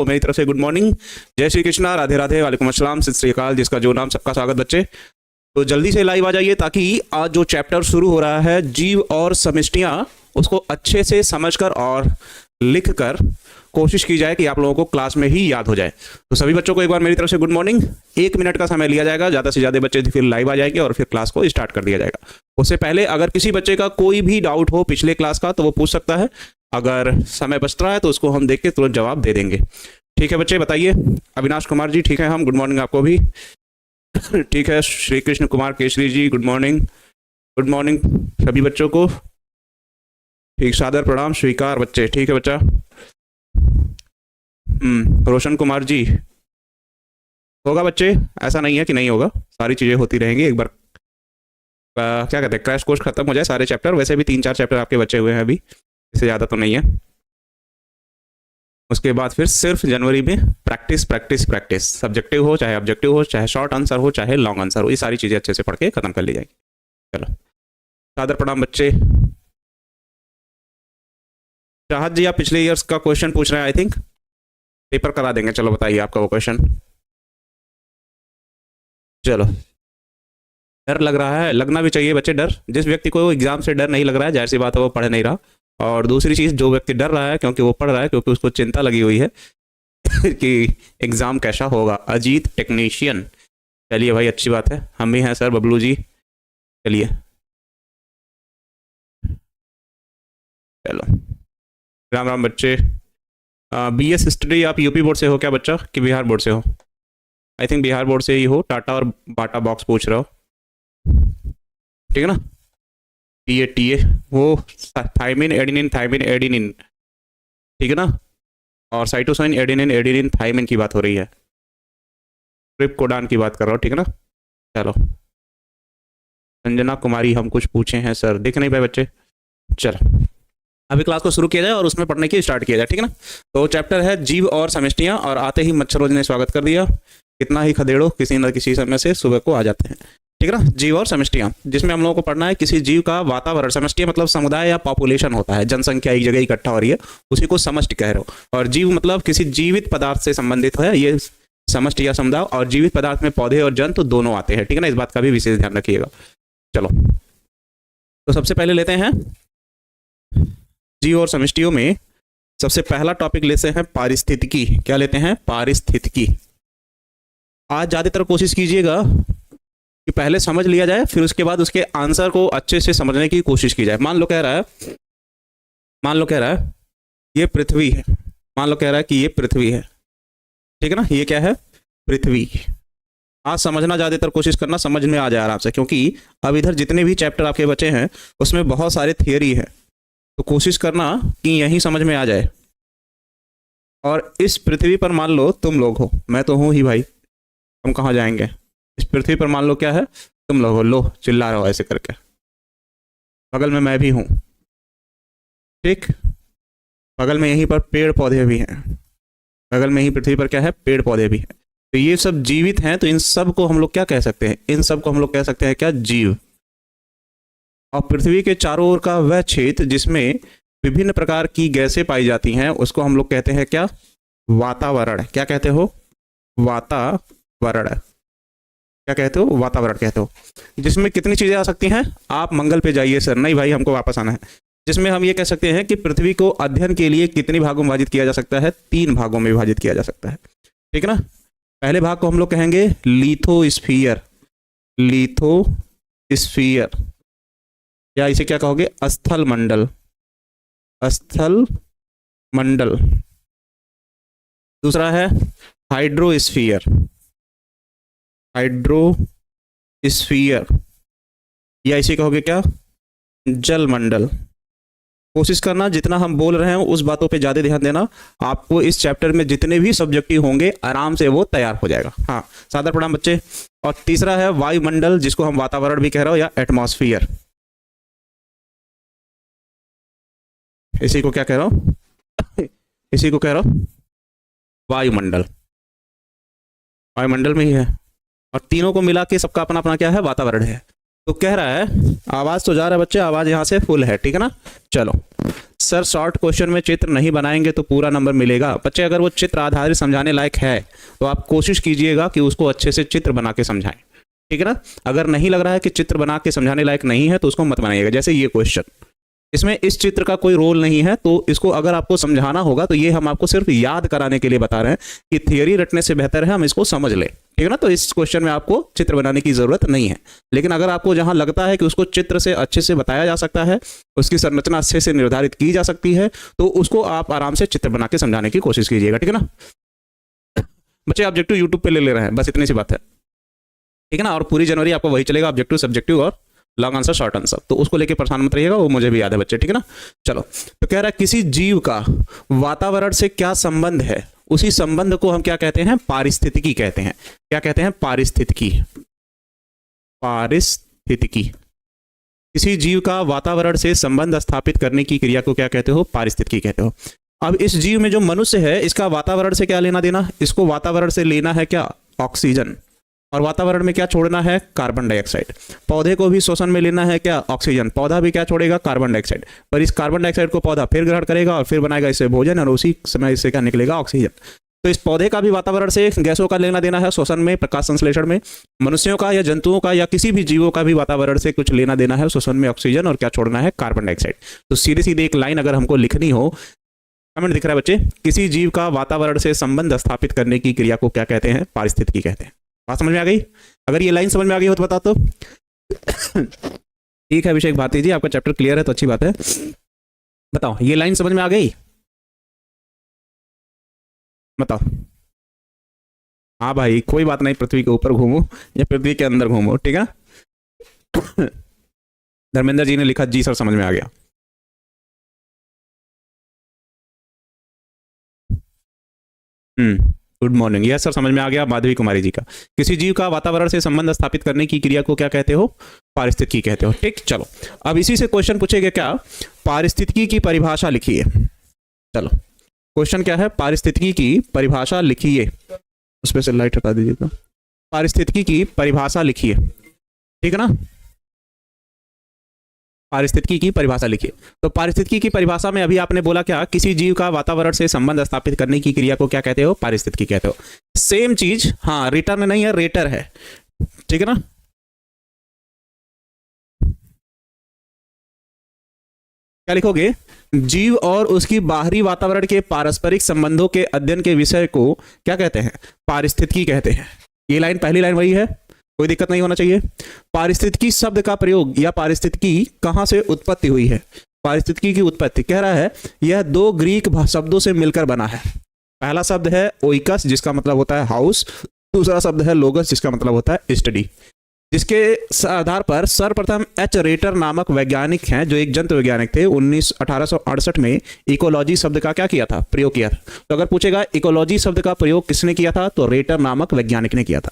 तो मेरी तरफ से गुड मॉर्निंग, जय श्री कृष्णा, राधे राधे, वालेकुम अस्सलाम, सत श्री अकाल, जिसका जो नाम सबका स्वागत बच्चे। तो जल्दी से लाइव आ जाइए ताकि आज जो चैप्टर शुरू हो रहा है जीव और समष्टियां, उसको अच्छे से समझकर और लिखकर कोशिश की जाए कि आप लोगों को क्लास में ही याद हो जाए। तो सभी बच्चों को एक बार मेरी तरफ से गुड मॉर्निंग। 1 मिनट का समय लिया जाएगा, ज़्यादा से ज़्यादा बच्चे फिर लाइव आ जाएंगे और फिर क्लास को स्टार्ट कर दिया जाएगा। उससे पहले अगर किसी बच्चे का कोई भी डाउट हो पिछले क्लास का तो वो पूछ सकता है, अगर समय बच रहा है तो उसको हम देख के तुरंत जवाब दे देंगे। ठीक है बच्चे, बताइए। अविनाश कुमार जी, ठीक है, हम गुड मॉर्निंग आपको भी। ठीक है, श्री कृष्ण कुमार केसरी जी, गुड मॉर्निंग। गुड मॉर्निंग सभी बच्चों को, ठीक, सादर प्रणाम स्वीकार बच्चे। ठीक है बच्चा। रोशन कुमार जी, होगा बच्चे, ऐसा नहीं है कि नहीं होगा, सारी चीज़ें होती रहेंगी। एक बार क्या कहते हैं, क्रैश कोर्स खत्म हो जाए सारे चैप्टर, वैसे भी 3-4 चैप्टर आपके बचे हुए हैं अभी, इससे ज़्यादा तो नहीं है। उसके बाद फिर सिर्फ जनवरी में प्रैक्टिस प्रैक्टिस प्रैक्टिस, सब्जेक्टिव हो चाहे ऑब्जेक्टिव हो, चाहे शॉर्ट आंसर हो चाहे लॉन्ग आंसर हो, ये सारी चीज़ें अच्छे से पढ़ के खत्म कर ली जाएगी। चलो, सादर प्रणाम बच्चे। चाहत जी, आप पिछले ईयर्स का क्वेश्चन पूछ रहे हैं, आई थिंक पेपर करा देंगे। चलो बताइए आपका वो क्वेश्चन। चलो, डर लग रहा है, लगना भी चाहिए बच्चे डर। जिस व्यक्ति को एग्जाम से डर नहीं लग रहा है, जाहिर सी बात है वो पढ़ नहीं रहा। और दूसरी चीज़, जो व्यक्ति डर रहा है क्योंकि वो पढ़ रहा है, क्योंकि उसको चिंता लगी हुई है कि एग्ज़ाम कैसा होगा। अजीत टेक्नीशियन, चलिए भाई, अच्छी बात है, हम भी हैं सर, बबलू जी, चलिए। चलो, राम राम बच्चे। BS स्टडी आप यूपी बोर्ड से हो क्या बच्चा, कि बिहार बोर्ड से हो? आई थिंक बिहार बोर्ड से ही हो। टाटा और बाटा बॉक्स पूछ रहे हो, ठीक है ना। टीए वो थाइमिन एडिनिन, ठीक है ना। और साइटोसाइन एडिनिन थाइमिन की बात हो रही है, ट्रिप्टोफैन की बात कर रहा हूँ, ठीक है ना। चलो, संजना कुमारी, हम कुछ पूछे हैं सर, देख नहीं पाए बच्चे। चलो, अभी क्लास को शुरू किया जाए और उसमें पढ़ने की स्टार्ट किया जाए, ठीक है ना। तो चैप्टर है जीव और समष्टियां, और आते ही मच्छरों ने स्वागत कर दिया। कितना ही खदेड़ो, किसी न किसी समय से सुबह को आ जाते हैं, ठीक है ना। जीव और समष्टियां, जिसमें हम लोगों को पढ़ना है किसी जीव का वातावरण। समष्टि मतलब समुदाय या पॉपुलेशन होता है, जनसंख्या एक जगह इकट्ठा हो रही है, उसी को समष्टि कह रहे हो। और जीव मतलब किसी जीवित पदार्थ से संबंधित है ये समष्टि या समुदाय। और जीवित पदार्थ में पौधे और जंतु दोनों आते हैं, ठीक है ना, इस बात का भी विशेष ध्यान रखिएगा। चलो, तो सबसे पहले लेते हैं जीव और समष्टियों में सबसे पहला टॉपिक लेते हैं पारिस्थितिकी। क्या लेते हैं? पारिस्थितिकी। आज ज़्यादातर कोशिश कीजिएगा कि पहले समझ लिया जाए, फिर उसके बाद उसके आंसर को अच्छे से समझने की कोशिश की जाए। मान लो कह रहा है ये पृथ्वी है, मान लो कह रहा है कि ये पृथ्वी है, ठीक है ना, ये क्या है? पृथ्वी। आज समझना ज़्यादातर कोशिश करना, समझ में आ जाए आराम से, क्योंकि अब इधर जितने भी चैप्टर आपके बचे हैं उसमें बहुत सारे थियरी है, तो कोशिश करना कि यहीं समझ में आ जाए। और इस पृथ्वी पर मान लो तुम लोग हो, मैं तो हूँ ही भाई, हम कहाँ जाएंगे। इस पृथ्वी पर मान लो क्या है, तुम लोग हो, लो चिल्ला रहे हो ऐसे करके, बगल में मैं भी हूँ, ठीक, बगल में यहीं पर पेड़ पौधे भी हैं, बगल में ही पृथ्वी पर क्या है, पेड़ पौधे भी हैं। तो ये सब जीवित हैं, तो इन सब को हम लोग क्या कह सकते हैं? इन सब को हम लोग कह सकते हैं क्या? जीव। और पृथ्वी के चारों ओर का वह क्षेत्र जिसमें विभिन्न प्रकार की गैसें पाई जाती हैं, उसको हम लोग कहते हैं क्या? वातावरण। क्या कहते हो? वातावरण। क्या कहते हो? वातावरण कहते हो। जिसमें कितनी चीजें आ सकती हैं? आप मंगल पे जाइए सर, नहीं भाई हमको वापस आना है। जिसमें हम ये कह सकते हैं कि पृथ्वी को अध्ययन के लिए कितने भागों में विभाजित किया जा सकता है? 3 भागों में विभाजित किया जा सकता है, ठीक है ना। पहले भाग को हम लोग कहेंगे लिथोस्फीयर, लिथोस्फीयर, या इसे क्या कहोगे? स्थल मंडल, स्थल मंडल। दूसरा है हाइड्रोस्फीयर, हाइड्रोस्फीयर, या इसे कहोगे क्या? जल मंडल। कोशिश करना जितना हम बोल रहे हैं उस बातों पे ज़्यादा ध्यान देना, आपको इस चैप्टर में जितने भी सब्जेक्टिव होंगे आराम से वो तैयार हो जाएगा। हाँ, सादर प्रणाम बच्चे। और तीसरा है वायुमंडल, जिसको हम वातावरण भी कह रहे हो, या एटमॉस्फेयर। इसी को क्या कह रहा हूँ? इसी को कह रहा हूँ वायुमंडल। वायुमंडल में ही है, और तीनों को मिला के सबका अपना अपना क्या है? वातावरण है। तो कह रहा है, आवाज़ तो जा रहा है बच्चे, आवाज़ यहाँ से फुल है, ठीक है ना। चलो, सर शॉर्ट क्वेश्चन में चित्र नहीं बनाएंगे तो पूरा नंबर मिलेगा। बच्चे अगर वो चित्र आधारित समझाने लायक है तो आप कोशिश कीजिएगा कि उसको अच्छे से चित्र बना के समझाएं, ठीक है ना। अगर नहीं लग रहा है कि चित्र बना के समझाने लायक नहीं है तो उसको मत बनाइएगा। जैसे ये क्वेश्चन, इसमें इस चित्र का कोई रोल नहीं है, तो इसको अगर आपको समझाना होगा तो ये हम आपको सिर्फ याद कराने के लिए बता रहे हैं कि थियरी रटने से बेहतर है हम इसको समझ लें, ठीक है ना। तो इस क्वेश्चन में आपको चित्र बनाने की जरूरत नहीं है, लेकिन अगर आपको जहां लगता है कि उसको चित्र से अच्छे से बताया जा सकता है, उसकी संरचना अच्छे से निर्धारित की जा सकती है, तो उसको आप आराम से चित्र बना के समझाने की कोशिश कीजिएगा, ठीक है ना। बच्चे ऑब्जेक्टिव यूट्यूब पे ले रहे हैं, बस इतनी सी बात है, ठीक है ना। और पूरी जनवरी आपको वही चलेगा, ऑब्जेक्टिव, सब्जेक्टिव और लॉन्ग आंसर, शॉर्ट आंसर। तो उसको लेके परेशान मत रहिएगा, वो मुझे भी याद है बच्चे, ठीक है ना। चलो, तो कह रहा है किसी जीव का वातावरण से क्या संबंध है, उसी संबंध को हम क्या कहते हैं, पारिस्थितिकी कहते हैं। क्या कहते हैं, पारिस्थितिकी। पारिस्थितिकी, किसी जीव का वातावरण से संबंध स्थापित करने की क्रिया को क्या कहते हो, पारिस्थितिकी कहते हो। अब इस जीव में जो मनुष्य है, इसका वातावरण से क्या लेना देना, इसको वातावरण से लेना है क्या, ऑक्सीजन, और वातावरण में क्या छोड़ना है, कार्बन डाइऑक्साइड। पौधे को भी श्वसन में लेना है क्या, ऑक्सीजन, पौधा भी क्या छोड़ेगा, कार्बन डाइऑक्साइड। पर इस कार्बन डाइऑक्साइड को पौधा फिर ग्रहण करेगा और फिर बनाएगा इससे भोजन, और उसी समय इससे क्या निकलेगा, ऑक्सीजन। तो इस पौधे का भी वातावरण से गैसों का लेना देना है, श्वसन में, प्रकाश संश्लेषण में। मनुष्यों का या जंतुओं का या किसी भी जीवों का भी वातावरण से कुछ लेना देना है, श्वसन में ऑक्सीजन, और क्या छोड़ना है, कार्बन डाइऑक्साइड। तो सीधी सीधी एक लाइन अगर हमको लिखनी हो, कमेंट दिख रहा है बच्चे, किसी जीव का वातावरण से संबंध स्थापित करने की क्रिया को क्या कहते हैं, पारिस्थितिकी कहते हैं। बात समझ में आ गई? अगर ये लाइन समझ में आ गई हो तो बता दो। ठीक है अभिषेक भारती जी, आपका चैप्टर क्लियर है तो अच्छी बात है। बताओ, ये लाइन समझ में आ गई? बताओ। हाँ भाई, कोई बात नहीं, पृथ्वी के ऊपर घूमो या पृथ्वी के अंदर घूमो, ठीक है। धर्मेंद्र जी ने लिखा, जी सर समझ में आ गया। गुड मॉर्निंग, यस सर समझ में आ गया। माधवी कुमारी जी का, किसी जीव का वातावरण से संबंध स्थापित करने की क्रिया को क्या कहते हो, पारिस्थितिकी कहते हो। ठीक, चलो अब इसी से क्वेश्चन पूछेगा, क्या, पारिस्थितिकी की परिभाषा लिखिए। चलो क्वेश्चन क्या है, पारिस्थितिकी की परिभाषा लिखिए। उस पर से लाइट हटा दीजिएगा। पारिस्थितिकी की परिभाषा लिखिए, ठीक है ना। पारिस्थितिकी की परिभाषा लिखिए। तो पारिस्थितिकी की परिभाषा में अभी आपने बोला क्या, किसी जीव का वातावरण से संबंध स्थापित करने की क्रिया को क्या कहते हो, पारिस्थितिकी कहते हो। सेम चीज, हाँ रिटर्न नहीं है, रेटर है, ठीक है ना। क्या लिखोगे, जीव और उसकी बाहरी वातावरण के पारस्परिक संबंधों के अध्ययन के विषय को क्या कहते हैं, पारिस्थितिकी कहते हैं। ये लाइन, पहली लाइन वही है, कोई दिक्कत नहीं होना चाहिए। पारिस्थितिकी शब्द का प्रयोग या पारिस्थितिकी कहां से उत्पत्ति हुई है, पारिस्थितिकी की उत्पत्ति कह रहा है, यह दो ग्रीक शब्दों से मिलकर बना है। पहला शब्द है ओइकस, जिसका मतलब होता है हाउस, दूसरा शब्द है लोगस, जिसका मतलब होता है स्टडी। जिसके आधार पर सर्वप्रथम एच रेटर नामक वैज्ञानिक हैं, जो एक जंतु वैज्ञानिक थे, 1868 में इकोलॉजी शब्द का क्या किया था, प्रयोग किया था। तो अगर पूछेगा इकोलॉजी शब्द का प्रयोग किसने किया था, तो रेटर नामक वैज्ञानिक ने किया था।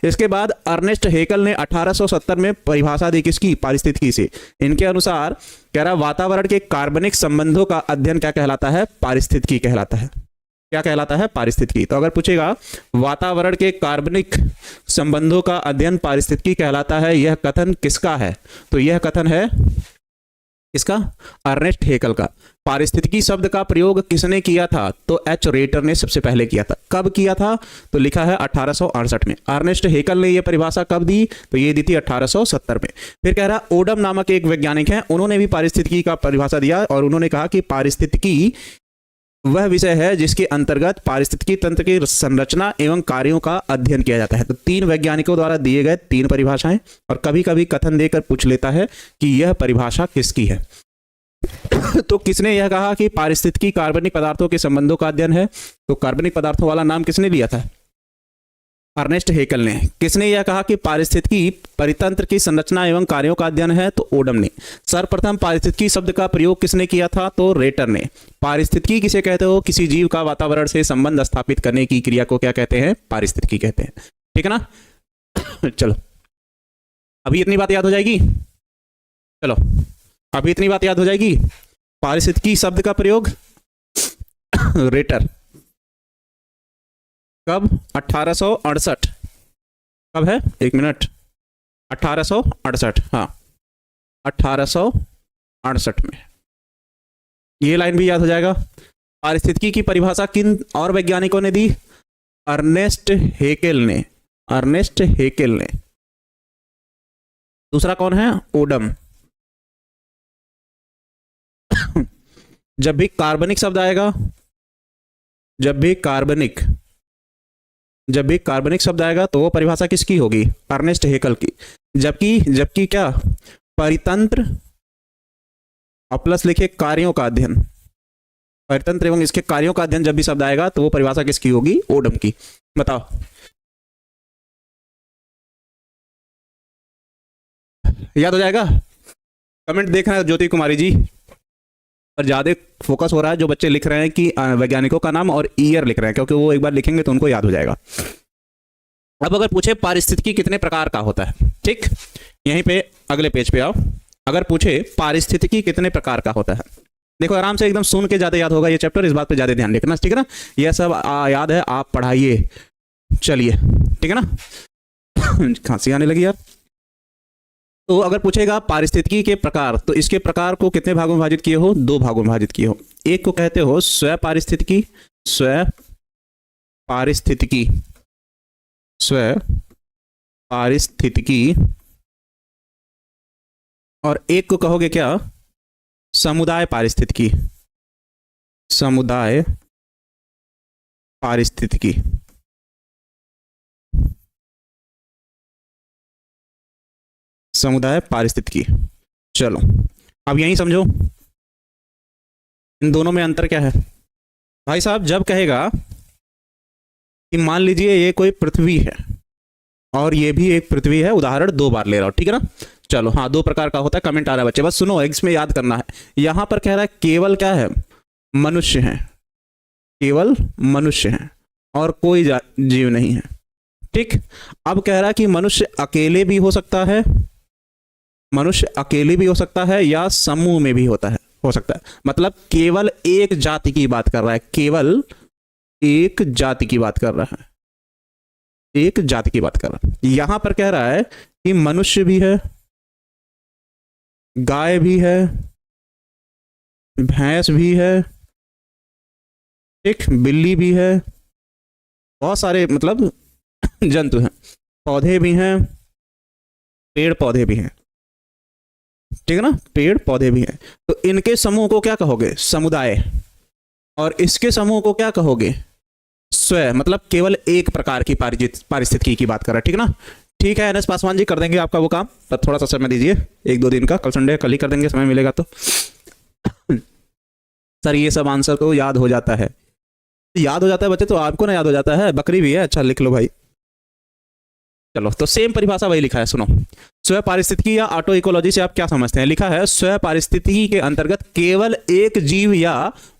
इसके बाद अर्नेस्ट हेकल ने 1870 में परिभाषा दी, किसकी, पारिस्थितिकी से। इनके अनुसार कह रहा, वातावरण के कार्बनिक संबंधों का अध्ययन क्या कहलाता है, पारिस्थितिकी कहलाता है। क्या कहलाता है, पारिस्थितिकी। तो अगर पूछेगा वातावरण के कार्बनिक संबंधों का अध्ययन पारिस्थितिकी कहलाता है, यह कथन किसका है, तो यह कथन है इसका, अर्नेस्ट हेकल का। पारिस्थितिकी शब्द का प्रयोग किसने किया था, तो एच रेटर ने सबसे पहले किया था। कब किया था, तो लिखा है 1868 में। अर्नेस्ट हेकल ने यह परिभाषा कब दी, तो ये दी थी 1870 में। फिर कह रहा, ओडम नामक एक वैज्ञानिक हैं, उन्होंने भी पारिस्थितिकी का परिभाषा दिया, और उन्होंने कहा कि पारिस्थितिकी वह विषय है जिसके अंतर्गत पारिस्थितिकी तंत्र की संरचना एवं कार्यों का अध्ययन किया जाता है। तो तीन वैज्ञानिकों द्वारा दिए गए तीन परिभाषाएं, और कभी कभी कथन देकर पूछ लेता है कि यह परिभाषा किसकी है। तो किसने यह कहा कि पारिस्थितिकी कार्बनिक पदार्थों के संबंधों का अध्ययन है, तो कार्बनिक पदार्थों वाला नाम किसने लिया था, अर्नेस्ट हेकल ने। किसने यह कहा कि पारिस्थितिकी परितंत्र की संरचना एवं कार्यों का अध्ययन है, तो ओडम ने। सर्वप्रथम पारिस्थितिकी शब्द का प्रयोग किसने किया था, तो रेटर ने। पारिस्थितिकी किसे कहते हो, किसी जीव का वातावरण से संबंध स्थापित करने की क्रिया को क्या कहते हैं, पारिस्थितिकी कहते हैं, ठीक है ना। चलो अभी इतनी बात याद हो जाएगी, चलो अभी इतनी बात याद हो जाएगी। पारिस्थितिकी शब्द का प्रयोग रेटर, कब, 1868। कब है, एक मिनट, 1868, हाँ 1868 में। ये लाइन भी याद हो जाएगा। पारिस्थितिकी की परिभाषा किन और वैज्ञानिकों ने दी? अर्नेस्ट हेकेल ने, अर्नेस्ट हेकेल ने। दूसरा कौन है? ओडम। जब भी कार्बनिक शब्द आएगा, जब भी कार्बनिक शब्द आएगा तो वो परिभाषा किसकी होगी? अर्नेस्ट हेकल की। जबकि क्या? परितंत्र और प्लस लिखे कार्यों का अध्ययन, परितंत्र एवं इसके कार्यों का अध्ययन जब भी शब्द आएगा तो वो परिभाषा किसकी होगी? ओडम की। बताओ। याद हो जाएगा? कमेंट देख रहे हैं ज्योति कुमारी जी, पर ज्यादा फोकस हो रहा है जो बच्चे लिख रहे हैं कि वैज्ञानिकों का नाम और ईयर लिख रहे हैं, क्योंकि वो एक बार लिखेंगे तो उनको याद हो जाएगा। अब अगर पूछे पारिस्थितिकी कितने प्रकार का होता है, ठीक, यहीं पे अगले पेज पे आओ। अगर पूछे पारिस्थितिकी कितने प्रकार का होता है, देखो आराम से एकदम सुन के ज्यादा याद होगा ये चैप्टर, इस बात पे ज्यादा ध्यान रखना, ठीक है ना? यह सब याद है, आप पढ़ाइए। चलिए, ठीक है ना? खांसी आने लगी यार। तो अगर पूछेगा पारिस्थितिकी के प्रकार, तो इसके प्रकार को कितने भागों में विभाजित किए हो? 2 भागों में विभाजित किए हो। एक को कहते हो स्व पारिस्थितिकी, स्व पारिस्थितिकी, स्व पारिस्थितिकी, और एक को कहोगे क्या? समुदाय पारिस्थितिकी, समुदाय पारिस्थितिकी। समुदाय पारिस्थितिकी। चलो अब यही समझो इन दोनों में अंतर क्या है। भाई साहब जब कहेगा कि मान लीजिए ये कोई पृथ्वी है और ये भी एक पृथ्वी है, उदाहरण 2 बार ले रहा हूं, ठीक है ना? चलो हाँ, 2 प्रकार का होता है। कमेंट आ रहा है बच्चे, बस सुनो, इसमें याद करना है। यहां पर कह रहा है केवल क्या है? मनुष्य है, केवल मनुष्य है और कोई जीव नहीं है, ठीक। अब कह रहा है कि मनुष्य अकेले भी हो सकता है, मनुष्य अकेले भी हो सकता है या समूह में भी हो सकता है। मतलब केवल एक जाति की बात कर रहा है, केवल एक जाति की बात कर रहा है, एक जाति की बात कर रहा है। यहां पर कह रहा है कि मनुष्य भी है, गाय भी है, भैंस भी है, ठीक, बिल्ली भी है, बहुत सारे मतलब जंतु हैं, पौधे भी हैं, पेड़ पौधे भी हैं, ठीक है ना? पेड़ पौधे भी हैं। तो इनके समूह को क्या कहोगे? समुदाय। और इसके समूह को क्या कहोगे? स्व। मतलब केवल एक प्रकार की पारिस्थितिकी की बात कर रहा है, ठीक है ना? ठीक है एनएस पासवान जी, कर देंगे आपका वो काम, पर थोड़ा सा समय दीजिए, 1-2 दिन का, कल संडे, कल ही कर देंगे, समय मिलेगा तो। सर ये सब आंसर तो याद हो जाता है, याद हो जाता है बच्चे, तो आपको ना याद हो जाता है? बकरी भी है, अच्छा लिख लो भाई। चलो तो सेम परिभाषा वही लिखा है, सुनो। स्व पारिस्थितिकी या ऑटो इकोलॉजी से आप क्या समझते हैं? लिखा है स्व पारिस्थितिकी के अंतर्गत केवल एक जीव या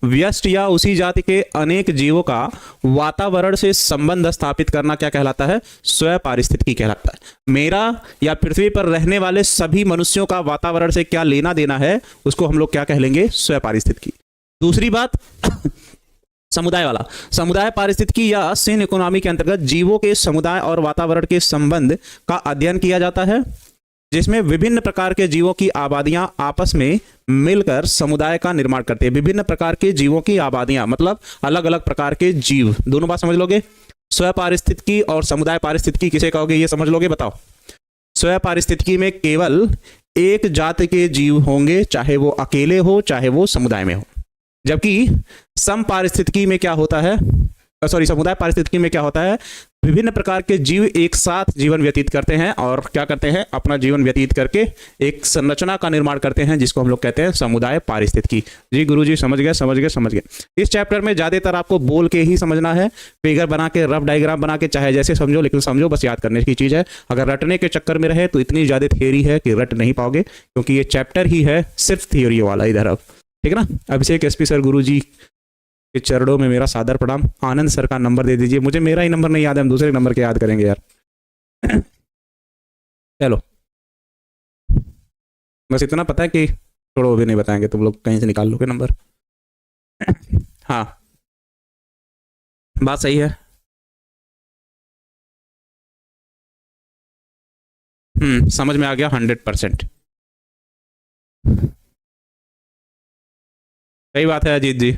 व्यष्टि या उसी जाति के अनेक जीवों का वातावरण से संबंध स्थापित करना क्या कहलाता है? स्व पारिस्थितिकी कहलाता है। मेरा या पृथ्वी पर रहने वाले सभी मनुष्यों का वातावरण से क्या लेना देना है, उसको हम लोग क्या कह लेंगे? स्व पारिस्थितिकी। दूसरी बात समुदाय वाला, समुदाय पारिस्थितिकी या सिन इकोनॉमी के अंतर्गत जीवों के समुदाय और वातावरण के संबंध का अध्ययन किया जाता है, जिसमें विभिन्न प्रकार के जीवों की आबादियां आपस में मिलकर समुदाय का निर्माण करते हैं। विभिन्न प्रकार के जीवों की आबादियां मतलब अलग अलग प्रकार के जीव, दोनों बात समझ लोगे? स्व पारिस्थितिकी और समुदाय पारिस्थितिकी किसे कहोगे, ये समझ लोगे? बताओ। स्व पारिस्थितिकी में केवल एक जाति के जीव होंगे, चाहे वो अकेले हो चाहे वो समुदाय में हो। जबकि सम पारिस्थितिकी में क्या होता है, समुदाय पारिस्थितिकी में क्या होता है? विभिन्न प्रकार के जीव एक साथ जीवन व्यतीत करते हैं और क्या करते हैं? अपना जीवन व्यतीत करके एक संरचना का निर्माण करते हैं, जिसको हम लोग कहते हैं समुदाय पारिस्थितिकी। जी गुरुजी समझ गए, समझ गए, समझ गए। इस चैप्टर में ज्यादातर आपको बोल के ही समझना है, फिगर बना के, रफ डायग्राम बना के, चाहे जैसे समझो, लेकिन समझो, बस याद करने की चीज है। अगर रटने के चक्कर में रहे तो इतनी ज्यादा थियोरी है कि रट नहीं पाओगे, क्योंकि ये चैप्टर ही है सिर्फ थियोरी वाला इधर। अब ठीक है ना? अभिषेक एसपी सर गुरु जी के चरणों में मेरा सादर प्रणाम। आनंद सर का नंबर दे दीजिए, मुझे मेरा ही नंबर नहीं याद है, हम दूसरे नंबर के याद करेंगे यार। चलो बस इतना पता है कि छोड़ो, भी नहीं बताएंगे, तुम लोग कहीं से निकाल लोगे नंबर। हाँ बात सही है। समझ में आ गया 100%। सही बात है अजीत जी,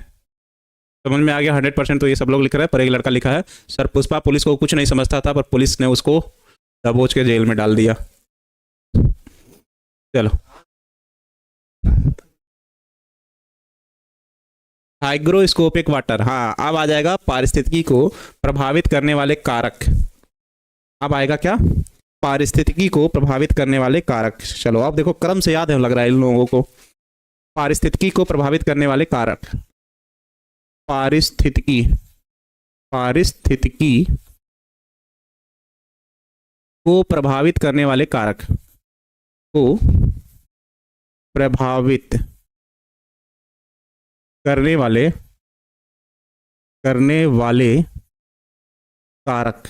समझ में आ गया 100%। तो ये सब लोग लिख रहे हैं, पर एक लड़का लिखा है सर पुष्पा पुलिस को कुछ नहीं समझता था पर पुलिस ने उसको दबोच के जेल में डाल दिया। चलो, हाइग्रोस्कोपिक वाटर, हाँ अब आ जाएगा पारिस्थितिकी को प्रभावित करने वाले कारक। अब आएगा क्या, पारिस्थितिकी को प्रभावित करने वाले कारक। चलो अब देखो क्रम से याद है लग रहा है इन लोगों को। पारिस्थितिकी को प्रभावित करने वाले कारक, पारिस्थितिकी को प्रभावित करने वाले कारक, को प्रभावित करने वाले कारक,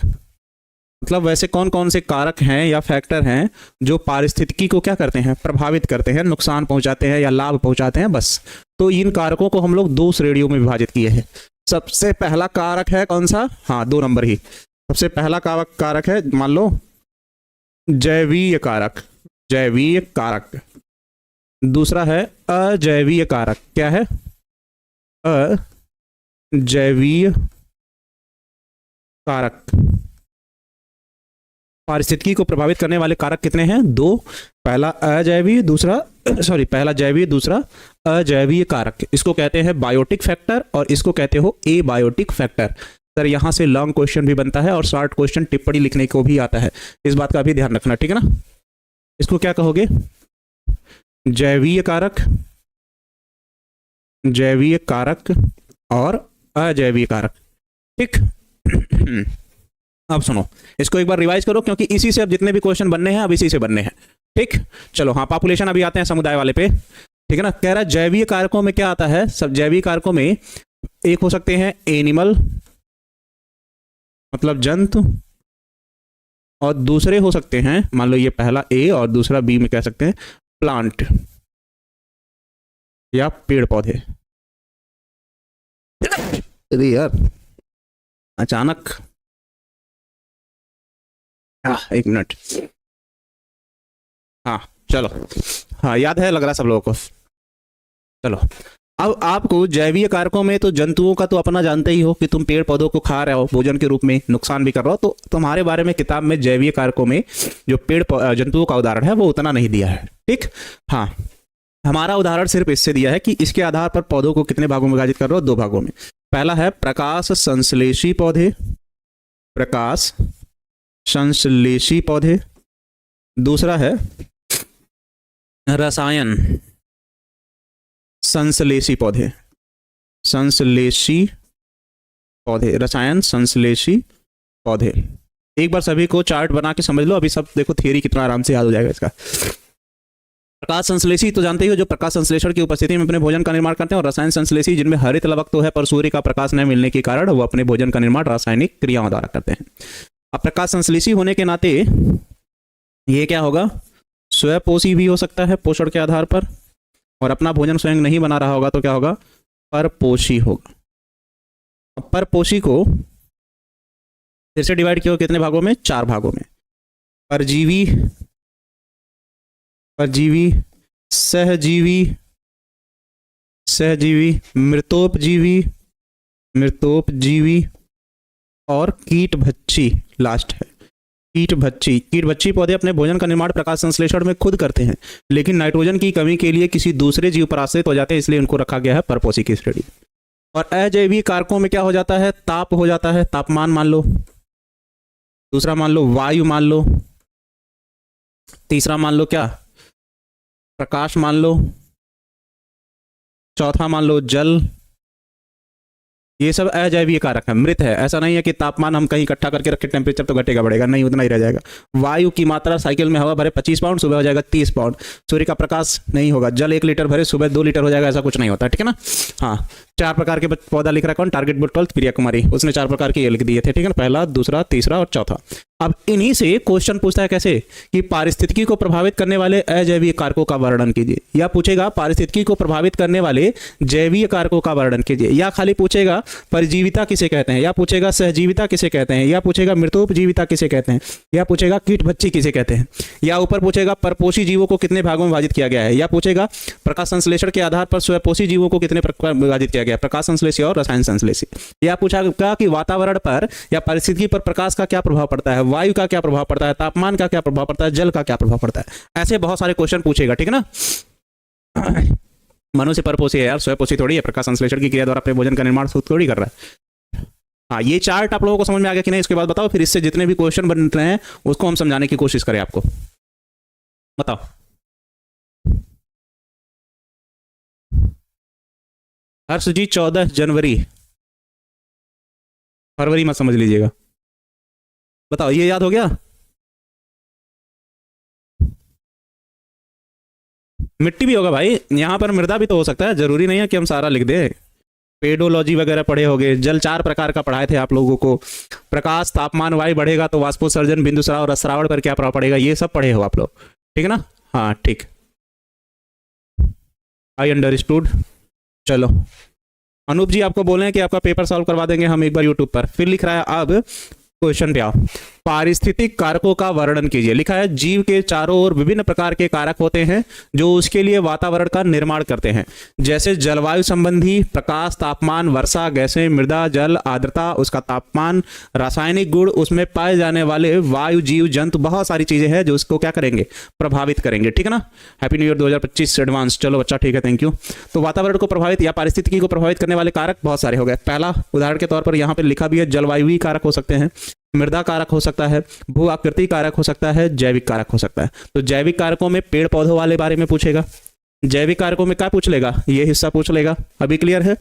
मतलब वैसे कौन कौन से कारक हैं या फैक्टर हैं जो पारिस्थितिकी को क्या करते हैं, प्रभावित करते हैं, नुकसान पहुंचाते हैं या लाभ पहुंचाते हैं, बस। तो इन कारकों को हम लोग दो श्रेणियों में विभाजित किए हैं। सबसे पहला कारक है कौन सा, हाँ 2 नंबर ही। सबसे पहला कारक है मान लो जैवीय कारक, जैवीय कारक। दूसरा है अजैवीय कारक, क्या है, अजैवीय कारक। पारिस्थितिकी को प्रभावित करने वाले कारक कितने हैं, 2। पहला अजैवीय, दूसरा पहला जैवीय, दूसरा अजैवीय कारक। इसको कहते हैं बायोटिक फैक्टर और इसको कहते हो एबायोटिक फैक्टर। सर यहाँ से लॉन्ग क्वेश्चन भी बनता है और शॉर्ट क्वेश्चन टिप्पणी लिखने को भी आता है, इस बात का भी ध्यान रखना, ठीक है ना। इसको क्या कहोगे, जैवीय कारक, जैवीय कारक और अजैवीय कारक, ठीक। अब सुनो, इसको एक बार रिवाइज करो क्योंकि इसी से अब जितने भी क्वेश्चन बनने हैं अब इसी से बनने हैं, ठीक। चलो हाँ, पॉपुलेशन अभी आते हैं समुदाय वाले पे, ठीक है ना। कह रहा है जैवीय कारकों में क्या आता है, सब जैवीय कारकों में एक हो सकते हैं एनिमल, मतलब जंतु, और दूसरे हो सकते हैं, मान लो ये पहला ए और दूसरा बी में कह सकते हैं प्लांट या पेड़ पौधे। अरे यार अचानक, एक मिनट, हाँ चलो, हाँ याद है लग रहा सब लोगों को। चलो अब आपको जैवीय कारकों में तो जंतुओं का तो अपना जानते ही हो कि तुम पेड़ पौधों को खा रहे हो भोजन के रूप में, नुकसान भी कर रहे हो, तो तुम्हारे बारे में किताब में जैवीय कारकों में जो जंतुओं का उदाहरण है वो उतना नहीं दिया है, ठीक। हाँ, हमारा उदाहरण सिर्फ इससे दिया है कि इसके आधार पर पौधों को कितने भागों में विभाजित कर रहे हो, 2 भागों में। पहला है प्रकाश संश्लेषी पौधे, प्रकाश संश्लेषी पौधे। दूसरा है रसायन संश्लेषी पौधे, संश्लेषी पौधे, रसायन संश्लेषी पौधे। एक बार सभी को चार्ट बना के समझ लो, अभी सब देखो थियरी कितना आराम से याद हो जाएगा इसका। प्रकाश संश्लेषी तो जानते ही हो, जो प्रकाश संश्लेषण की उपस्थिति में अपने भोजन का निर्माण करते हैं, और रसायन संश्लेषी जिनमें हरित लवक तो है पर सूर्य का प्रकाश न मिलने के कारण वो अपने भोजन का निर्माण रासायनिक क्रियाओं द्वारा करते हैं। अब प्रकाश संश्लेषी होने के नाते ये क्या होगा, स्वपोषी भी हो सकता है पोषण के आधार पर, और अपना भोजन स्वयं नहीं बना रहा होगा तो क्या होगा, परपोषी होगा। अब परपोषी को फिर से डिवाइड किया कितने भागों में, 4 भागों में। परजीवी, परजीवी, सहजीवी, सहजीवी, मृतोपजीवी, मृतोपजीवी और कीटभक्षी लास्ट है। कीटभक्षी, कीटभक्षी पौधे अपने भोजन का निर्माण प्रकाश संश्लेषण में खुद करते हैं, लेकिन नाइट्रोजन की कमी के लिए किसी दूसरे जीव पर आश्रित हो जाते हैं, इसलिए उनको रखा गया है परपोषी की श्रेणी। और अजैविक कारकों में क्या हो जाता है, ताप हो जाता है, तापमान मान लो, दूसरा मान लो वायु मान लो, तीसरा मान लो क्या, प्रकाश मान लो, चौथा मान लो जल। ये सब अजैवीय कारक है, मृत है। ऐसा नहीं है कि तापमान हम कहीं इकट्ठा करके रखे टेम्परेचर तो घटेगा बढ़ेगा, नहीं, उतना ही रह जाएगा। वायु की मात्रा, साइकिल में हवा भरे 25 पाउंड, सुबह हो जाएगा 30 पाउंड। सूर्य का प्रकाश नहीं होगा, जल 1 लीटर भरे सुबह 2 लीटर हो जाएगा, ऐसा कुछ नहीं होता, ठीक है ना। हाँ, 4 प्रकार के पौधा लिख रहा कौन, टारगेट बुक 12 प्रिया कुमारी, उसने 4 प्रकार के ये लिख दिए थे, ठीक है ना, पहला, दूसरा, तीसरा और चौथा। अब इन्हीं से क्वेश्चन पूछता है कैसे, कि पारिस्थितिकी को प्रभावित करने वाले अजैवीय कारकों का वर्णन कीजिए, या पूछेगा पारिस्थितिकी को प्रभावित करने वाले जैवीय कारकों का वर्णन कीजिए, या खाली पूछेगा परजीविता किसे कहते हैं, या पूछेगा सहजीविता किसे कहते हैं, या पूछेगा मृतोपजीविता किसे कहते हैं, या पूछेगा कीटभक्षी किसे कहते हैं, या ऊपर पूछेगा परपोषी जीवों को कितने भागों में विभाजित किया गया है, या पूछेगा प्रकाश संश्लेषण के आधार पर स्वपोषी जीवों को कितने प्रकार में विभाजित किया गया है, प्रकाश संश्लेषी और रसायन संश्लेषी, या पूछेगा कि वातावरण पर या परिस्थिति पर प्रकाश का क्या प्रभाव पड़ता है, वायु का क्या प्रभाव पड़ता है, तापमान का क्या प्रभाव पड़ता है, जल का क्या प्रभाव पड़ता है। ऐसे बहुत सारे क्वेश्चन पूछेगा, ठीक है ना। मनुष्य परपोषी है यार, स्वपोषी थोड़ी है, प्रकाश संश्लेषण की क्रिया द्वारा अपने भोजन का निर्माण थोड़ी कर रहा है। हाँ, ये चार्ट आप लोगों को समझ में आ गया कि नहीं, इसके बाद बताओ, फिर इससे जितने भी क्वेश्चन बन रहे हैं उसको हम समझाने की कोशिश करें आपको। बताओ हर्ष जी 14 जनवरी, फरवरी मत समझ लीजिएगा। बताओ ये याद हो गया। मिट्टी भी होगा भाई, यहां पर मृदा भी तो हो सकता है, जरूरी नहीं है कि हम सारा लिख दें। पेडोलॉजी वगैरह पढ़े होगे, जल 4 प्रकार का पढ़ाए थे आप लोगों को। प्रकाश, तापमान, वायु बढ़ेगा तो वाष्पोत्सर्जन, बिंदुस्राव, रसरावण पर क्या प्रभाव पड़ेगा, ये सब पढ़े हो आप लोग, ठीक है ना। हाँ ठीक, आई अंडरस्टूड। चलो अनूप जी आपको बोले हैं कि आपका पेपर सॉल्व करवा देंगे हम एक बार यूट्यूब पर। फिर लिख रहा है अब क्वेश्चन पे आओ, पारिस्थितिक कारकों का वर्णन कीजिए। लिखा है जीव के चारों ओर विभिन्न प्रकार के कारक होते हैं जो उसके लिए वातावरण का निर्माण करते हैं, जैसे जलवायु संबंधी, प्रकाश, तापमान, वर्षा, गैसें, मृदा, जल, आर्द्रता, उसका तापमान, रासायनिक गुण, उसमें पाए जाने वाले वायु, जीव जंतु, बहुत सारी चीजें हैं जो उसको क्या करेंगे, प्रभावित करेंगे, ठीक है ना। Happy new year 2025 advance. चलो बच्चा ठीक है, थैंक यू। तो वातावरण को प्रभावित या पारिस्थितिकी को प्रभावित करने वाले कारक बहुत सारे हो गए। पहला उदाहरण के तौर पर यहाँ पे लिखा भी है, जलवायु कारक हो सकते हैं, मृदा कारक हो सकता है, भू आकृति कारक हो सकता है, जैविक कारक हो सकता है। तो जैविक कारकों में पेड़ पौधों वाले बारे में पूछेगा, जैविक कारकों में क्या पूछ लेगा, ये हिस्सा पूछ लेगा, अभी क्लियर है।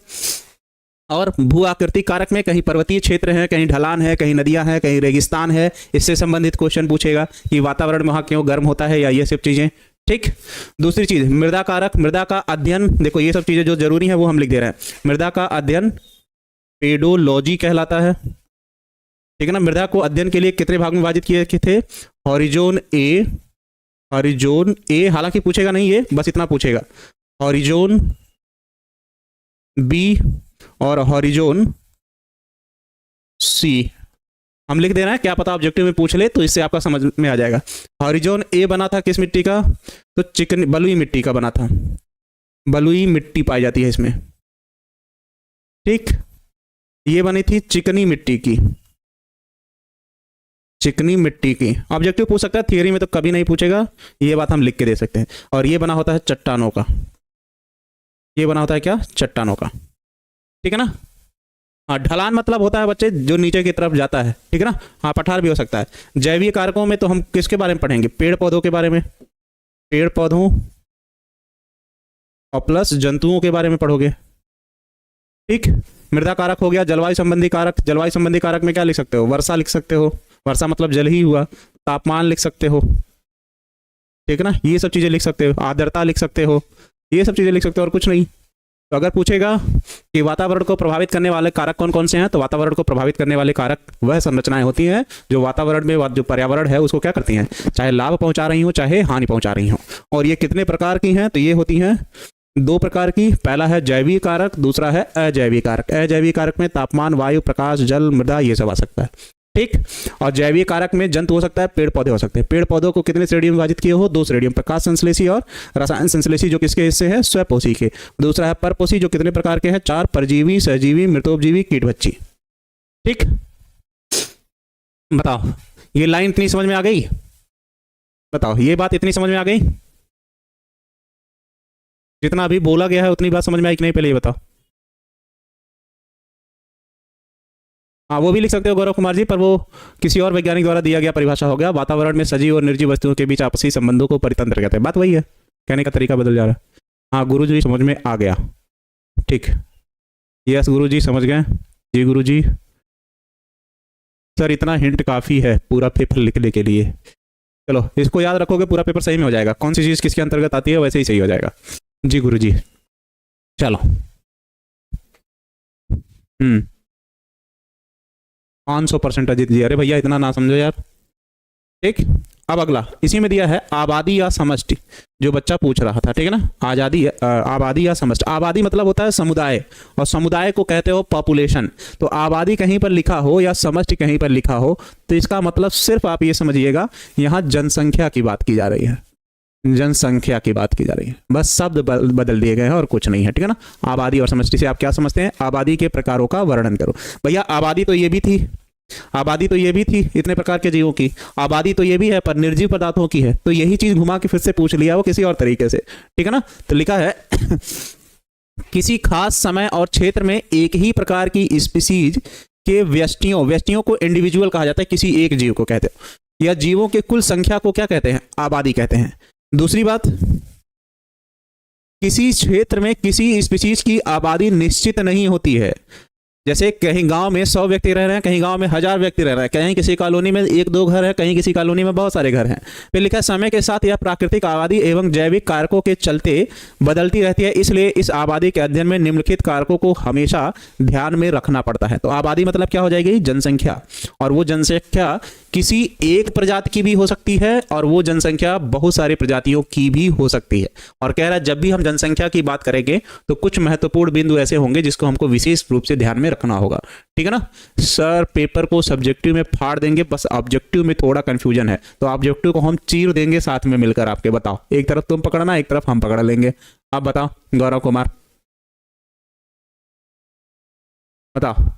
और भू आकृति कारक में कहीं पर्वतीय क्षेत्र है, कहीं ढलान है, कहीं नदियां हैं, कहीं रेगिस्तान है, इससे संबंधित क्वेश्चन पूछेगा कि वातावरण वहां क्यों गर्म होता है, या ये सब चीजें, ठीक। दूसरी चीज मृदा कारक, मृदा का अध्ययन, देखो ये सब चीजें जो जरूरी है वो हम लिख दे रहे हैं। मृदा का अध्ययन पेडोलॉजी कहलाता है, ठीक है ना। मृदा को अध्ययन के लिए कितने भाग में विभाजित किए थे, हॉरिजोन ए, हॉरिजोन ए, हालांकि पूछेगा नहीं ये, बस इतना पूछेगा, हॉरिजोन बी और हॉरिजोन सी। हम लिख दे रहे हैं, क्या पता ऑब्जेक्टिव में पूछ ले तो इससे आपका समझ में आ जाएगा। हॉरिजोन ए बना था किस मिट्टी का, तो चिकनी बलुई मिट्टी का बना था, बलुई मिट्टी पाई जाती है इसमें, ठीक। ये बनी थी चिकनी मिट्टी की, चिकनी मिट्टी की। ऑब्जेक्टिव पूछ सकता है, थियरी में तो कभी नहीं पूछेगा, ये बात हम लिख के दे सकते हैं। और ये बना होता है चट्टानों का, ये बना होता है क्या, चट्टानों का, ठीक है ना। हाँ, ढलान मतलब होता है बच्चे जो नीचे की तरफ जाता है, ठीक है ना। हाँ, पठार भी हो सकता है। जैविक कारकों में तो हम किसके बारे में पढ़ेंगे, पेड़ पौधों के बारे में, पेड़ पौधों और प्लस जंतुओं के बारे में पढ़ोगे, ठीक। मृदा कारक हो गया, जलवायु संबंधी कारक, जलवायु संबंधी कारक में क्या लिख सकते हो, वर्षा लिख सकते हो, वर्षा मतलब जल ही हुआ, तापमान लिख सकते हो, ठीक है ना, ये सब चीजें लिख सकते हो, आर्द्रता लिख सकते हो, ये सब चीजें लिख सकते हो, और कुछ नहीं। तो अगर पूछेगा कि वातावरण को प्रभावित करने वाले कारक कौन कौन से हैं, तो वातावरण को प्रभावित करने वाले कारक वह संरचनाएं होती हैं जो वातावरण में, जो पर्यावरण है उसको क्या करती हैं, चाहे लाभ पहुंचा रही हो चाहे हानि पहुंचा रही हो। और ये कितने प्रकार की हैं, तो ये होती हैं 2 प्रकार की। पहला है जैविक कारक, दूसरा है अजैविक कारक। अजैविक कारक में तापमान, वायु, प्रकाश, जल, मृदा, ये सब आ सकता है, ठीक। और जैविक कारक में जंतु हो सकता है, पेड़ पौधे हो सकते हैं। पेड़ पौधों को कितने श्रेणी में विभाजित किए हो, 2 श्रेणी में, प्रकाश संश्लेषी और रसायन संश्लेषी, जो किसके हिस्से हैं, स्वपोषी के। दूसरा है परपोषी, जो कितने प्रकार के हैं, 4, परजीवी, सहजीवी, मृतोपजीवी, कीटभक्षी, ठीक। बताओ ये लाइन इतनी समझ में आ गई, बताओ ये बात इतनी समझ में आ गई, जितना अभी बोला गया है उतनी बात समझ में आई कि नहीं, पहले ये बताओ। हाँ, वो भी लिख सकते हो गौरव कुमार जी, पर वो किसी और वैज्ञानिक द्वारा दिया गया परिभाषा हो गया। वातावरण में सजीव और निर्जीव वस्तुओं के बीच आपसी संबंधों को परितंत्र कहते हैं। बात वही है, कहने का तरीका बदल जा रहा है। हाँ गुरु जी समझ में आ गया, ठीक। यस गुरु जी समझ गए जी। गुरु जी सर इतना हिंट काफ़ी है पूरा पेपर लिखने के लिए। चलो इसको याद रखोगे, पूरा पेपर सही में हो जाएगा। कौन सी चीज़ किसके अंतर्गत आती है वैसे ही सही हो जाएगा जी गुरु जी। चलो 500% अजीत जी, अरे भैया इतना ना समझो यार, ठीक। अब अगला इसी में दिया है आबादी या समष्टि, जो बच्चा पूछ रहा था, ठीक है ना। आबादी या समष्टि। आबादी मतलब होता है समुदाय, और समुदाय को कहते हो पॉपुलेशन। तो आबादी कहीं पर लिखा हो या समष्टि कहीं पर लिखा हो तो इसका मतलब सिर्फ आप ये समझिएगा यहाँ जनसंख्या की बात की जा रही है, जनसंख्या की बात की जा रही है, बस शब्द बदल दिए गए हैं और कुछ नहीं है, ठीक है ना। आबादी और समष्टि से आप क्या समझते हैं? आबादी के प्रकारों का वर्णन करो। भैया आबादी तो ये भी थी, आबादी तो ये भी थी इतने प्रकार के जीवों की, आबादी तो ये भी है पर निर्जीव पदार्थों की है। तो यही चीज घुमा के फिर से पूछ लिया वो किसी और तरीके से, ठीक है ना। तो लिखा है किसी खास समय और क्षेत्र में एक ही प्रकार की स्पीसीज के व्यष्टियों, व्यष्टियों को इंडिविजुअल कहा जाता है, किसी एक जीव को कहते हो, या जीवों के कुल संख्या को क्या कहते हैं? आबादी कहते हैं। दूसरी बात, किसी क्षेत्र में किसी स्पीसीज की आबादी निश्चित नहीं होती है। जैसे कहीं गांव में 100 व्यक्ति रह रहे हैं, कहीं गांव में 1000 व्यक्ति रह रहे हैं, कहीं किसी कॉलोनी में 1-2 घर है, कहीं किसी कॉलोनी में बहुत सारे घर हैं। फिर लिखा है समय के साथ यह प्राकृतिक आबादी एवं जैविक कारकों के चलते बदलती रहती है, इसलिए इस आबादी के अध्ययन में निम्नलिखित कारकों को हमेशा ध्यान में रखना पड़ता है। तो आबादी मतलब क्या हो जाएगी? जनसंख्या। और वो जनसंख्या किसी एक प्रजाति की भी हो सकती है और वो जनसंख्या बहुत सारी प्रजातियों की भी हो सकती है। और कह रहा है जब भी हम जनसंख्या की बात करेंगे तो कुछ महत्वपूर्ण बिंदु ऐसे होंगे जिसको हमको विशेष रूप से ध्यान में रखना होगा, ठीक है ना। सर पेपर को सब्जेक्टिव में फाड़ देंगे, बस ऑब्जेक्टिव में थोड़ा कंफ्यूजन है, तो ऑब्जेक्टिव को हम चीर देंगे साथ में मिलकर आपके। बताओ, एक तरफ तुम पकड़ना, एक तरफ हम पकड़ लेंगे। अब बताओ गौरव कुमार, बताओ,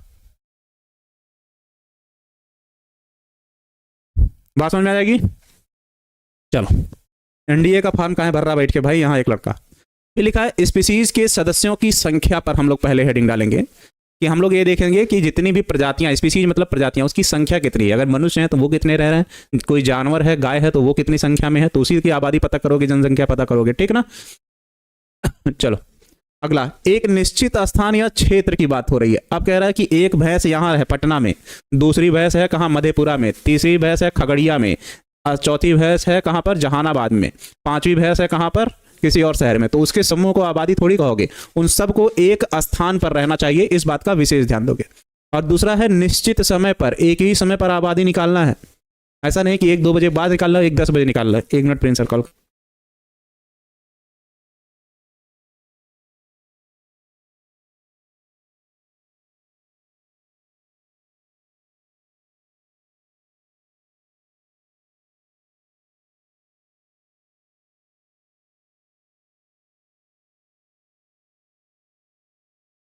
बात समझ में आ जाएगी? चलो, एनडीए का फॉर्म कहाँ भर रहा बैठ के भाई? यहाँ एक लड़का। ये लिखा है स्पीसीज के सदस्यों की संख्या पर हम लोग पहले हेडिंग डालेंगे कि हम लोग ये देखेंगे कि जितनी भी प्रजातियां, स्पीसीज मतलब प्रजातियां, उसकी संख्या कितनी है। अगर मनुष्य है तो वो कितने रह रहे हैं, कोई जानवर है, गाय है, तो वो कितनी संख्या में है, तो उसी की आबादी पता करोगे, जनसंख्या पता करोगे, ठीक ना। चलो अगला, एक निश्चित स्थान या क्षेत्र की बात हो रही है। अब कह रहा है कि एक भैंस यहाँ है पटना में, दूसरी भैंस है कहाँ? मधेपुरा में, तीसरी भैंस है खगड़िया में, चौथी भैंस है कहाँ पर? जहानाबाद में, पांचवी भैंस है कहाँ पर? किसी और शहर में। तो उसके समूह को आबादी थोड़ी कहोगे, उन सबको एक स्थान पर रहना चाहिए, इस बात का विशेष ध्यान दोगे। और दूसरा है निश्चित समय पर, एक ही समय पर आबादी निकालना है। ऐसा नहीं कि 1-2 बजे बाद निकाल लो, 1-10 बजे निकाल लो। 1 मिनट प्रिंसिपल कॉल।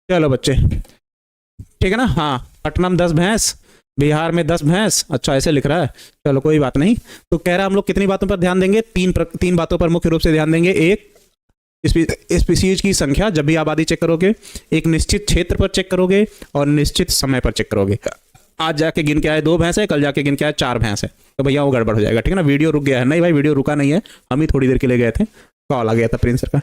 चलो बच्चे, ठीक है ना। हाँ, पटना में 10 भैंस, बिहार में 10 भैंस, अच्छा ऐसे लिख रहा है, चलो कोई बात नहीं। तो कह रहा है हम लोग कितनी बातों पर ध्यान देंगे? तीन बातों पर मुख्य रूप से ध्यान देंगे। एक, स्पीसीज की संख्या जब भी आबादी चेक करोगे, एक निश्चित क्षेत्र पर चेक करोगे, और निश्चित समय पर चेक करोगे। आज जाके गिन के आए 2 भैंस है, कल जाके गिन के आए 4 भैंस है, तो भैया वो गड़बड़ हो जाएगा, ठीक है ना। वीडियो रुक गया है? नहीं भाई, वीडियो रुका नहीं है, हम ही थोड़ी देर के लिए गए थे, कॉल आ गया था प्रिंस सर का।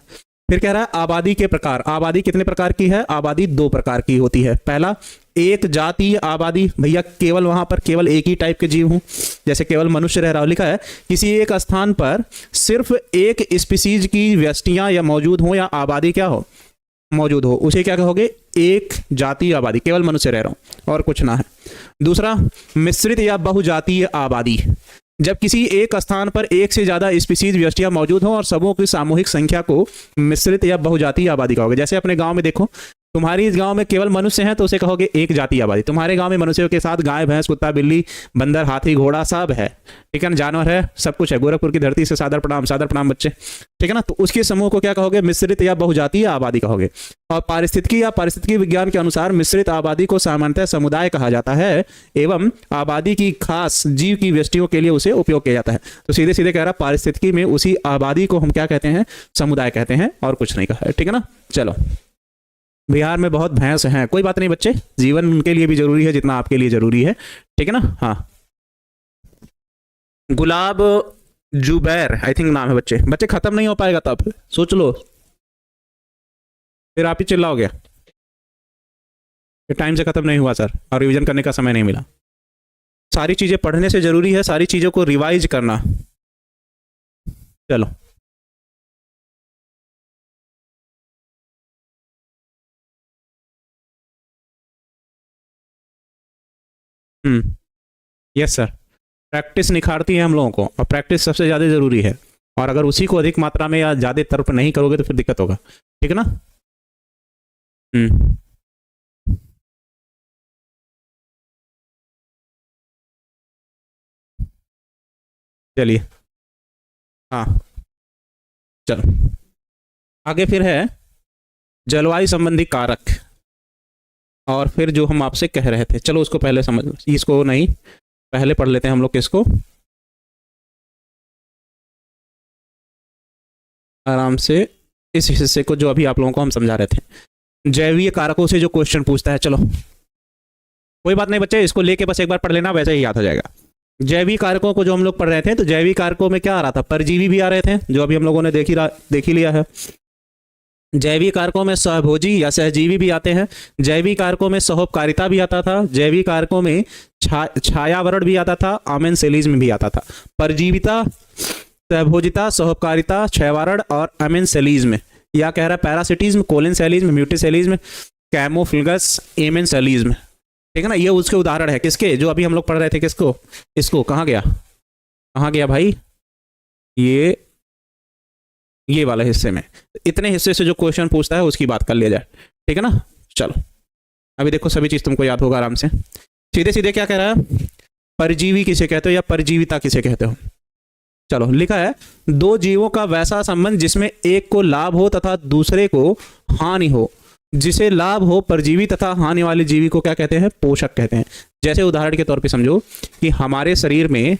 फिर कह रहा है आबादी के प्रकार। आबादी कितने प्रकार की है? आबादी 2 प्रकार की होती है। पहला, एक जातीय आबादी, भैया केवल वहां पर केवल एक ही टाइप के जीव हों, जैसे केवल मनुष्य रह रहा हो। लिखा है किसी एक स्थान पर सिर्फ एक स्पीसीज की व्यष्टियां या मौजूद हो या आबादी क्या हो? मौजूद हो, उसे क्या कहोगे? एक जातीय आबादी, केवल मनुष्य रह रहा हो और कुछ ना है। दूसरा, मिश्रित या बहुजातीय आबादी, जब किसी एक स्थान पर एक से ज्यादा स्पीसीज व्यष्टियां मौजूद हो और सबों की सामूहिक संख्या को मिश्रित या बहुजातीय आबादी कहोगे। जैसे अपने गांव में देखो, तुम्हारी इस गांव में केवल मनुष्य हैं तो उसे कहोगे एक जातीय आबादी। तुम्हारे गांव में मनुष्यों के साथ गाय, भैंस, कुत्ता, बिल्ली, बंदर, हाथी, घोड़ा सब है, ठीक है ना, जानवर है, सब कुछ है। गोरखपुर की धरती से सादर प्रणाम बच्चे, ठीक है ना। तो उसके समूह को क्या कहोगे? मिश्रित या बहुजातीय आबादी कहोगे। और पारिस्थितिकी विज्ञान के अनुसार मिश्रित आबादी को सामान्यतः समुदाय कहा जाता है एवं आबादी की खास जीव की व्यष्टियों के लिए उसे उपयोग किया जाता है। तो सीधे सीधे कह रहा पारिस्थितिकी में उसी आबादी को हम क्या कहते हैं? समुदाय कहते हैं, और कुछ नहीं कहा है, ठीक है ना। चलो, बिहार में बहुत भैंस हैं, कोई बात नहीं बच्चे, जीवन उनके लिए भी जरूरी है जितना आपके लिए जरूरी है, ठीक है ना। हाँ, गुलाब जुबैर आई थिंक नाम है बच्चे। बच्चे खत्म नहीं हो पाएगा तब सोच लो, फिर आप ही चिल्लाओगे ये टाइम से खत्म नहीं हुआ सर और रिवीजन करने का समय नहीं मिला। सारी चीजें पढ़ने से जरूरी है, सारी चीजों को रिवाइज करना। चलो, यस सर। प्रैक्टिस निखारती है हम लोगों को, और प्रैक्टिस सबसे ज़्यादा ज़रूरी है। और अगर उसी को अधिक मात्रा में या ज़्यादा तरफ नहीं करोगे तो फिर दिक्कत होगा, ठीक है ना। हम्म। चलिए, हाँ, चलो आगे फिर है जलवायु संबंधी कारक। और फिर जो हम आपसे कह रहे थे, चलो उसको पहले समझ, इसको नहीं, पहले पढ़ लेते हैं हम लोग किसको, आराम से, इस हिस्से को जो अभी आप लोगों को हम समझा रहे थे। जैवीय कारकों से जो क्वेश्चन पूछता है, चलो कोई बात नहीं बच्चे, इसको लेके बस एक बार पढ़ लेना, वैसे ही याद हो जाएगा। जैविक कारकों को जो हम लोग पढ़ रहे थे, तो जैविक कारकों में क्या आ रहा था, परजीवी भी आ रहे थे, जो अभी हम लोगों ने देख ही लिया है। जैविक कारकों में सहभोजी या सहजीवी भी आते हैं। जैविक कारकों में सहोपकारिता भी आता था। जैविक कारकों में छायावरण भी आता था। अमेनसेलिज्म भी आता था। परजीविता, सहभोजिता, सहोपकारिता, छायावरण और अमेनसेलिज्म, या कह रहा है पैरासिटिज्म, कोलिनसेलिज्म, म्यूटिसेलिज्म, कैमोफ्लिगस, एमेनसेलिज्म, ठीक है ना। ये उसके उदाहरण है, किसके, जो अभी हम लोग पढ़ रहे थे, किसको, इसको, कहाँ गया भाई, ये वाले हिस्से में। इतने हिस्से से जो क्वेश्चन पूछता है उसकी बात कर लिया जाए, ठीक है ना। चलो अभी देखो, सभी चीज तुमको याद होगा आराम से। सीधे सीधे क्या कह रहा है, परजीवी किसे कहते हो या परजीविता किसे कहते हो। चलो लिखा है, दो जीवों का वैसा संबंध जिसमें एक को लाभ हो तथा दूसरे को हानि हो। जिसे लाभ हो परजीवी तथा हानि वाले जीवी को क्या कहते हैं, पोषक कहते हैं। जैसे उदाहरण के तौर पे समझो कि हमारे शरीर में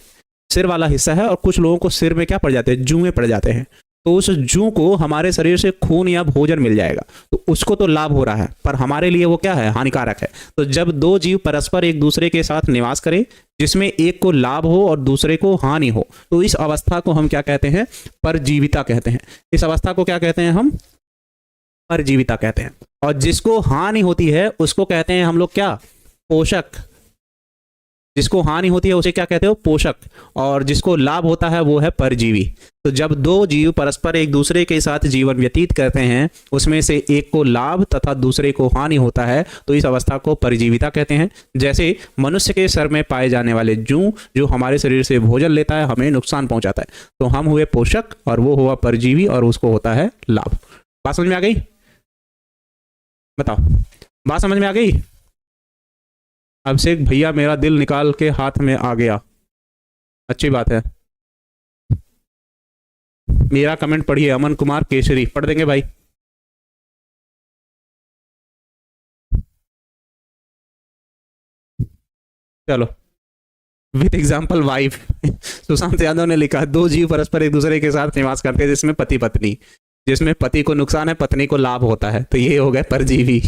सिर वाला हिस्सा है और कुछ लोगों को सिर में क्या पड़ जाते हैं, जुएं पड़ जाते हैं। तो उस जू को हमारे शरीर से खून या भोजन मिल जाएगा, तो उसको तो लाभ हो रहा है, पर हमारे लिए वो क्या है, हानिकारक है। तो जब दो जीव परस्पर एक दूसरे के साथ निवास करें जिसमें एक को लाभ हो और दूसरे को हानि हो, तो इस अवस्था को हम क्या कहते हैं, परजीविता कहते हैं। इस अवस्था को क्या कहते हैं हम, परजीविता कहते हैं। और जिसको हानि होती है उसको कहते हैं हम लोग क्या, पोषक। जिसको हानि होती है उसे क्या कहते हो, पोषक। और जिसको लाभ होता है वो है परजीवी। तो जब दो जीव परस्पर एक दूसरे के साथ जीवन व्यतीत करते हैं, उसमें से एक को लाभ तथा दूसरे को हानि होता है, तो इस अवस्था को परजीविता कहते हैं। जैसे मनुष्य के सर में पाए जाने वाले जू, जो हमारे शरीर से भोजन लेता है, हमें नुकसान पहुंचाता है, तो हम हुए पोषक और वो हुआ परजीवी और उसको होता है लाभ। बात समझ में आ गई, बताओ, बात समझ में आ गई। अभिषेक भैया मेरा दिल निकाल के हाथ में आ गया, अच्छी बात है। मेरा कमेंट पढ़िए, अमन कुमार केसरी, पढ़ देंगे भाई। चलो, with example wife, Sushant Yadav ने लिखा, दो जीव परस्पर एक दूसरे के साथ निवास करते हैं जिसमें पति पत्नी, जिसमें पति को नुकसान है पत्नी को लाभ होता है, तो ये हो गए परजीवी।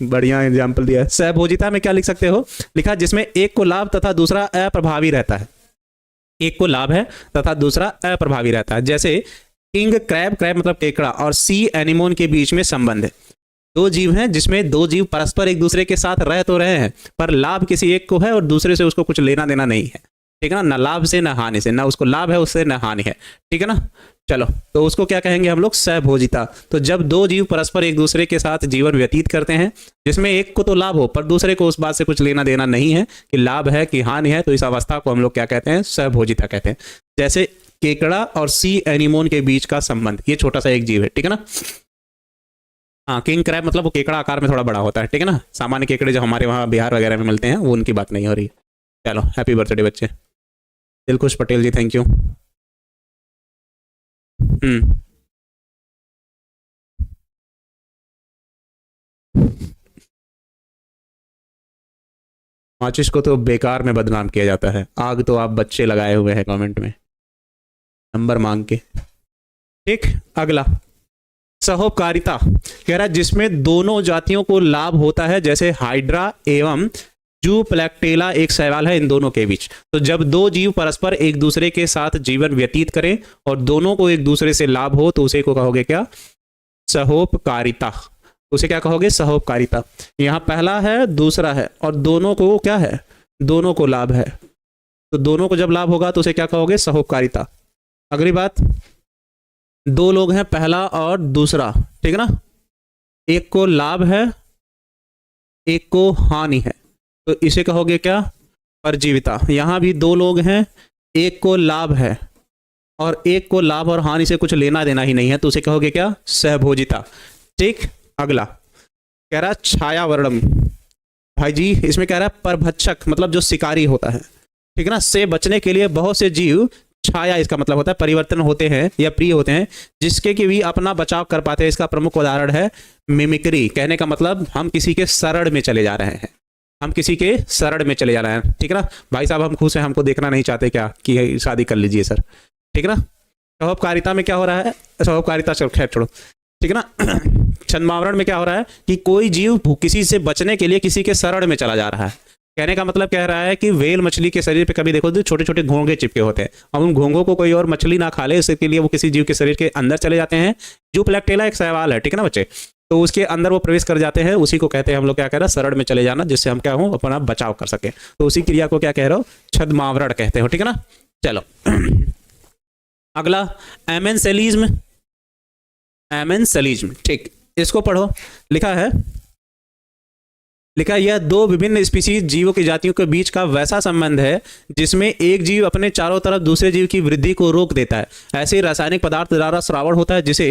बढ़िया एग्जाम्पल दिया। सहभोजिता में क्या लिख सकते हो, लिखा जिसमें एक को लाभ तथा दूसरा अप्रभावी रहता है। एक को लाभ है तथा दूसरा अप्रभावी रहता है। जैसे किंग क्रैब, क्रैब मतलब केकड़ा, और सी एनिमोन के बीच में संबंध है। दो जीव हैं जिसमें दो जीव परस्पर एक दूसरे के साथ रह तो रहे हैं, पर लाभ किसी एक को है और दूसरे से उसको कुछ लेना देना नहीं है, ठीक है ना। न लाभ से न हानि से, ना उसको लाभ है उससे न हानि है, ठीक है ना। चलो, तो उसको क्या कहेंगे हम लोग, सहभोजिता। तो जब दो जीव परस्पर एक दूसरे के साथ जीवन व्यतीत करते हैं जिसमें एक को तो लाभ हो पर दूसरे को उस बात से कुछ लेना देना नहीं है कि लाभ है कि हानि है, तो इस अवस्था को हम लोग क्या कहते हैं, सहभोजिता कहते हैं। जैसे केकड़ा और सी एनिमोन के बीच का संबंध, ये छोटा सा एक जीव है, ठीक है ना। हाँ, किंग क्रैब मतलब वो केकड़ा आकार में थोड़ा बड़ा होता है, ठीक है ना। सामान्य केकड़े जो हमारे वहाँ बिहार वगैरह में मिलते हैं वो उनकी बात नहीं हो रही। चलो, हैप्पी बर्थडे बच्चे। दिलखुश पटेल जी, थैंक यू। माचिस को तो बेकार में बदनाम किया जाता है, आग तो आप बच्चे लगाए हुए हैं कमेंट में नंबर मांग के। ठीक, अगला सहोपकारिता कह रहा है जिसमें दोनों जातियों को लाभ होता है, जैसे हाइड्रा एवं जूप्लैक्टेला एक सवाल है इन दोनों के बीच। तो जब दो जीव परस्पर एक दूसरे के साथ जीवन व्यतीत करें और दोनों को एक दूसरे से लाभ हो, तो उसे को कहोगे क्या, सहोपकारिता। उसे क्या कहोगे, सहोपकारिता। यहाँ पहला है दूसरा है और दोनों को क्या है, दोनों को लाभ है, तो दोनों को जब लाभ होगा तो उसे क्या कहोगे, सहोपकारिता। अगली बात, दो लोग हैं, पहला और दूसरा, ठीक है ना, एक को लाभ है एक को हानि है, तो इसे कहोगे क्या, परजीविता, यहाँ भी दो लोग हैं, एक को लाभ है और एक को लाभ और हानि से कुछ लेना देना ही नहीं है, तो उसे कहोगे क्या? सहभोजिता। ठीक, अगला कह रहा है छायावर्णम। भाई जी इसमें कह रहा है परभक्षक, मतलब जो शिकारी होता है, ठीक है ना, से बचने के लिए बहुत से जीव, छाया इसका मतलब होता है परिवर्तन होते हैं या प्रिय होते हैं, जिसके कि भी अपना बचाव कर पाते हैं। इसका प्रमुख उदाहरण है मिमिक्री। कहने का मतलब हम किसी के शरण में चले जा रहे हैं, हम किसी के शरण में चले जा रहे हैं, ठीक है ना। भाई साहब हम खुश हैं, हमको देखना नहीं चाहते क्या कि शादी कर लीजिए सर, ठीक है ना। सौभाग्यकारिता में क्या हो रहा है? सौभाग्यकारिता चलो खैर छोड़ो, ठीक है ना। छद्मावरण में क्या हो रहा है कि कोई जीव किसी से बचने के लिए किसी के शरण में चला जा रहा है। कहने का मतलब कह रहा है कि व्हेल मछली के शरीर पे कभी देखो तो छोटे छोटे घोंघे चिपके होते हैं, अब उन घोंघों को कोई और मछली ना खा ले, इसके लिए वो किसी जीव के शरीर के अंदर चले जाते हैं। जूप्लेक्टेला एक शैवाल है, ठीक है ना बच्चे, तो उसके अंदर वो प्रवेश कर जाते हैं, उसी को कहते हैं हम लोग क्या कह रहे हैं, शरण में चले जाना, जिससे हम क्या हो अपना बचाव कर सके। तो उसी क्रिया को क्या कह रहे हो? छद्मावरण कहते हो, ठीक है ना। चलो अगला एमेंसेलिज्म। एमेंसेलिज्म, ठीक, इसको पढ़ो। लिखा है यह दो विभिन्न स्पीशीज जीवों की जातियों के बीच का वैसा संबंध है जिसमें एक जीव अपने चारों तरफ दूसरे जीव की वृद्धि को रोक देता है। ऐसे रासायनिक पदार्थ द्वारा श्रावण होता है जिसे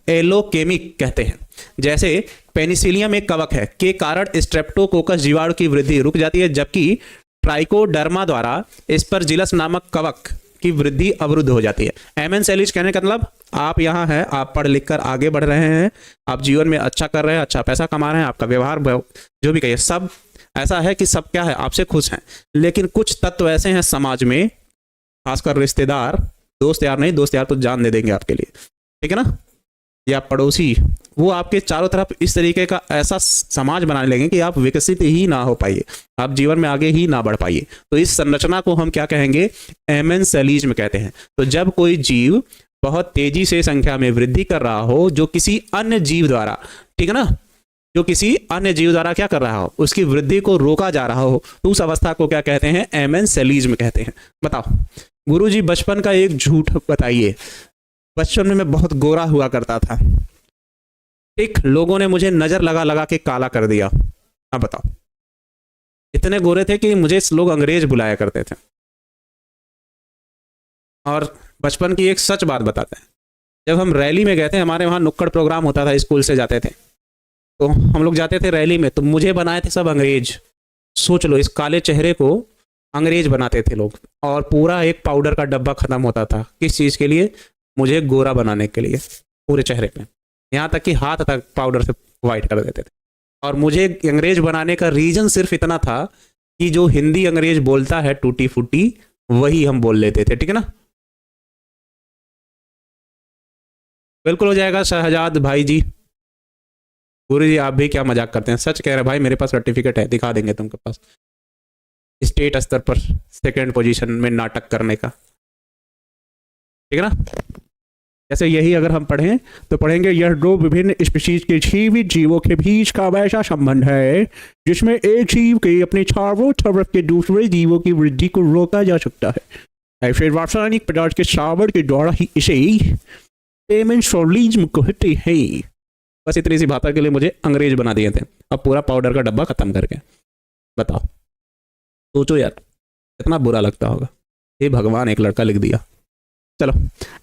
एलोकेमिक कहते हैं। जैसे पेनिसिलियम एक कवक है के कारण स्ट्रेप्टोकोकस जीवाणु की वृद्धि रुक जाती है, जबकि ट्राइकोडर्मा द्वारा एस्परजिलस नामक कवक की वृद्धि अवरुद्ध हो जाती है। एमेंसेलिज कहने का मतलब आप यहाँ हैं, आप पढ़ लिख कर आगे बढ़ रहे हैं, आप जीवन में अच्छा कर रहे हैं, अच्छा पैसा कमा रहे हैं, आपका व्यवहार जो भी कहिए सब ऐसा है कि सब क्या है, आपसे खुश हैं। लेकिन कुछ तत्व ऐसे हैं समाज में, खासकर रिश्तेदार, दोस्त यार नहीं, दोस्त यार तो जान दे देंगे आपके लिए, ठीक है ना, या पड़ोसी, वो आपके चारों तरफ इस तरीके का ऐसा समाज बनाने लगेंगे कि आप विकसित ही ना हो पाइए, आप जीवन में आगे ही ना बढ़ पाइए। तो इस संरचना को हम क्या कहेंगे? एमेंसेलिज्म कहते हैं। तो जब कोई जीव बहुत तेजी से संख्या में वृद्धि कर रहा हो, जो किसी अन्य जीव द्वारा, ठीक है ना, जो किसी अन्य जीव द्वारा क्या कर रहा हो, उसकी वृद्धि को रोका जा रहा हो, तो उस अवस्था को क्या कहते हैं? एमेंसेलिज्म कहते हैं। बताओ गुरुजी बचपन का एक झूठ बताइए। बचपन में मैं बहुत गोरा हुआ करता था, ठीक, लोगों ने मुझे नजर लगा लगा के काला कर दिया। अब बताओ, इतने गोरे थे कि मुझे लोग अंग्रेज बुलाया करते थे। और बचपन की एक सच बात बताते हैं, जब हम रैली में गए थे, हमारे वहाँ नुक्कड़ प्रोग्राम होता था, स्कूल से जाते थे, तो हम लोग जाते थे रैली में, तो मुझे बनाए थे सब अंग्रेज। सोच लो, इस काले चेहरे को अंग्रेज बनाते थे लोग, और पूरा एक पाउडर का डब्बा खत्म होता था, किस चीज़ के लिए? मुझे गोरा बनाने के लिए, पूरे चेहरे पे, यहाँ तक कि हाथ तक पाउडर से वाइट कर देते थे। और मुझे अंग्रेज बनाने का रीजन सिर्फ इतना था कि जो हिंदी अंग्रेज बोलता है टूटी फूटी, वही हम बोल लेते थे, ठीक है ना। बिल्कुल हो जाएगा शहजाद भाई जी। गुरु जी आप भी क्या मजाक करते हैं, सच कह रहे हैं भाई, मेरे पास सर्टिफिकेट है, दिखा देंगे तुमके पास, स्टेट स्तर पर 2nd पोजीशन में नाटक करने का, ठीक है ना। जैसे यही अगर हम पढ़ें तो पढ़ेंगे, यह दो विभिन्न स्पीशीज के जीवित जीवों के बीच का वैसा संबंध है जिसमें एक जीव के अपने चारों तरफ के दूसरे जीवों की वृद्धि को रोका जा सकता है। ऐसे रासायनिक पदार्थ के श्रावण के द्वारा ही इसे एमेंसेलिज्म कहते हैं। बस इतनी सी बात के लिए मुझे अंग्रेज बना दिए थे, अब पूरा पाउडर का डब्बा खत्म करके। बताओ, सोचो यार कितना बुरा लगता होगा। हे भगवान, एक लड़का लिख दिया। चलो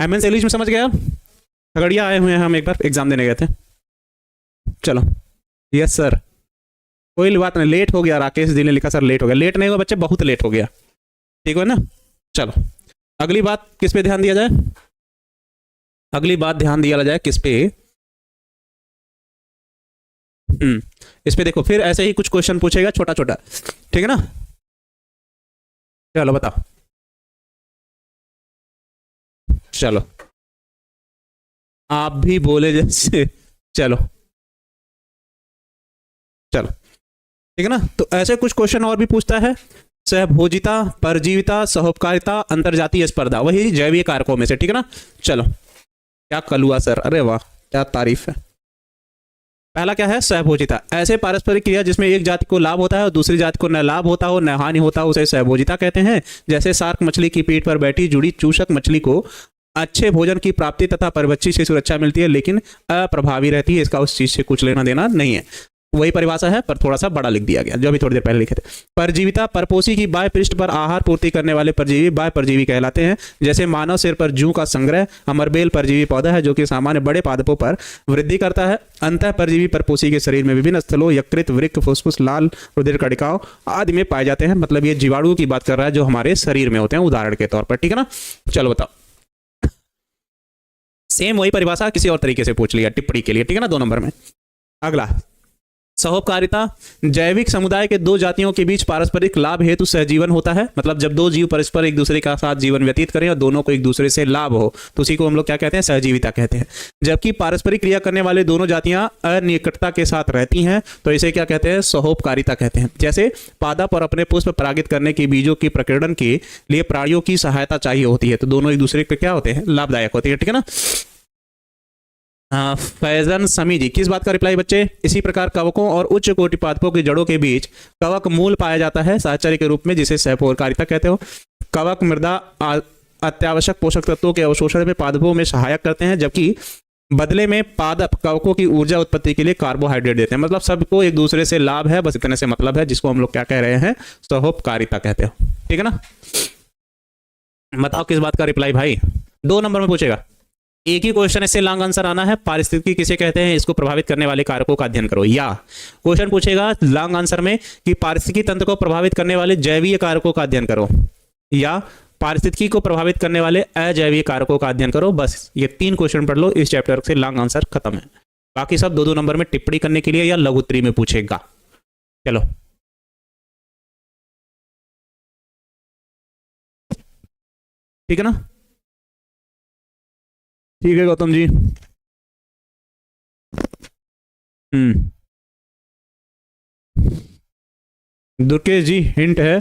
एमेंसेलिज्म समझ गया। खगड़िया आए हुए हैं हम, एक बार एग्जाम देने गए थे। चलो यस सर, कोई बात नहीं, लेट हो गया, राकेश जी ने लिखा सर लेट हो गया। लेट नहीं हुआ बच्चे, बहुत लेट हो गया, ठीक है ना। चलो अगली बात किस पे ध्यान दिया जाए? अगली बात ध्यान दिया जाए किस पे? इस पे देखो, फिर ऐसे ही कुछ क्वेश्चन पूछेगा छोटा छोटा, ठीक है ना। चलो बताओ, चलो आप भी बोले जैसे, चलो चलो ठीक है ना। तो ऐसे कुछ क्वेश्चन और भी पूछता है, सहभोजिता, परजीविता, सहोपकारिता, अंतरजातीय स्पर्धा, वही जैविक कारकों में से, ठीक है ना। चलो क्या कलुआ सर, अरे वाह क्या तारीफ है। पहला क्या है? सहभोजिता, ऐसे पारस्परिक क्रिया जिसमें एक जाति को लाभ होता है और दूसरी जाति को न लाभ होता हो न हानि होता हो, उसे सहभोजिता कहते हैं। जैसे शार्क मछली की पीठ पर बैठी जुड़ी चूषक मछली को अच्छे भोजन की प्राप्ति तथा परबच्ची से सुरक्षा मिलती है, लेकिन अप्रभावी रहती है, इसका उस चीज से कुछ लेना देना नहीं है। वही परिभाषा है पर थोड़ा सा बड़ा लिख दिया गया, जो अभी थोड़ी देर पहले लिखे थे। परजीविता, परपोषी की बाह्य पृष्ठ पर आहार पूर्ति करने वाले परजीवी बाह्य परजीवी कहलाते हैं। जैसे मानव सिर पर जूं का संग्रह अमरबेल परजीवी पौधा है जो कि सामान्य बड़े पादपों पर वृद्धि करता है। अंतः परजीवी परपोषी के शरीर में विभिन्न स्थलों यकृत, वृक्क, फुसफुस, लाल रुधिर कणिकाओं आदि में पाए जाते हैं। मतलब ये जीवाणुओं की बात कर रहा है जो हमारे शरीर में होते हैं उदाहरण के तौर पर, ठीक है ना। चलो बताओ, सेम वही परिभाषा किसी और तरीके से पूछ लिया टिप्पणी के लिए, ठीक है ना, 2 नंबर में। अगला, सहोपकारिता, जैविक समुदाय के दो जातियों के बीच पारस्परिक लाभ हेतु सहजीवन होता है। मतलब जब दो जीव परस्पर एक दूसरे के साथ जीवन व्यतीत करें और दोनों को एक दूसरे से लाभ हो तो उसी को हम लोग क्या कहते हैं, सहजीविता कहते हैं। जबकि पारस्परिक क्रिया करने वाले दोनों जातियां अनिकटता के साथ रहती हैं तो इसे क्या कहते हैं, सहोपकारिता कहते हैं। जैसे पादप और अपने पुष्प परागित करने के बीजों की प्रकीर्णन के लिए प्राणियों की सहायता चाहिए होती है, तो दोनों एक दूसरे के क्या होते हैं, लाभदायक होते हैं, ठीक है ना। फैजन समी जी, किस बात का रिप्लाई बच्चे, इसी प्रकार कवकों और उच्च कोटि पादपों की जड़ों के बीच कवक मूल पाया जाता है साहचर्य के रूप में, जिसे सहोपकारिता कहते हो। कवक मृदा अत्यावश्यक पोषक तत्वों के अवशोषण में पादपों में सहायक करते हैं, जबकि बदले में पादप कवकों की ऊर्जा उत्पत्ति के लिए कार्बोहाइड्रेट देते हैं। मतलब सबको एक दूसरे से लाभ है, बस इतने से मतलब है, जिसको हम लोग क्या कह रहे हैं, सहोपकारिता कहते हो, ठीक है ना। बताओ किस बात का रिप्लाई भाई, 2 नंबर में पूछेगा। एक ही क्वेश्चन, इससे लॉन्ग आंसर आना है। पारिस्थितिकी किसे कहते हैं, इसको प्रभावित करने वाले कारकों का अध्ययन करो। या क्वेश्चन पूछेगा लॉन्ग आंसर में कि पारिस्थितिकी तंत्र को प्रभावित करने वाले जैवीय कारकों का अध्ययन करो, या पारिस्थितिकी को प्रभावित करने वाले अजैवीय कारकों का अध्ययन करो। बस ये 3 क्वेश्चन पढ़ लो, इस चैप्टर से लॉन्ग आंसर खत्म है। बाकी सब 2-2 नंबर में टिप्पणी करने के लिए या लघुत्तरी में पूछेगा। चलो ठीक है ना, ठीक है गौतम जी। दुर्गेश जी हिंट है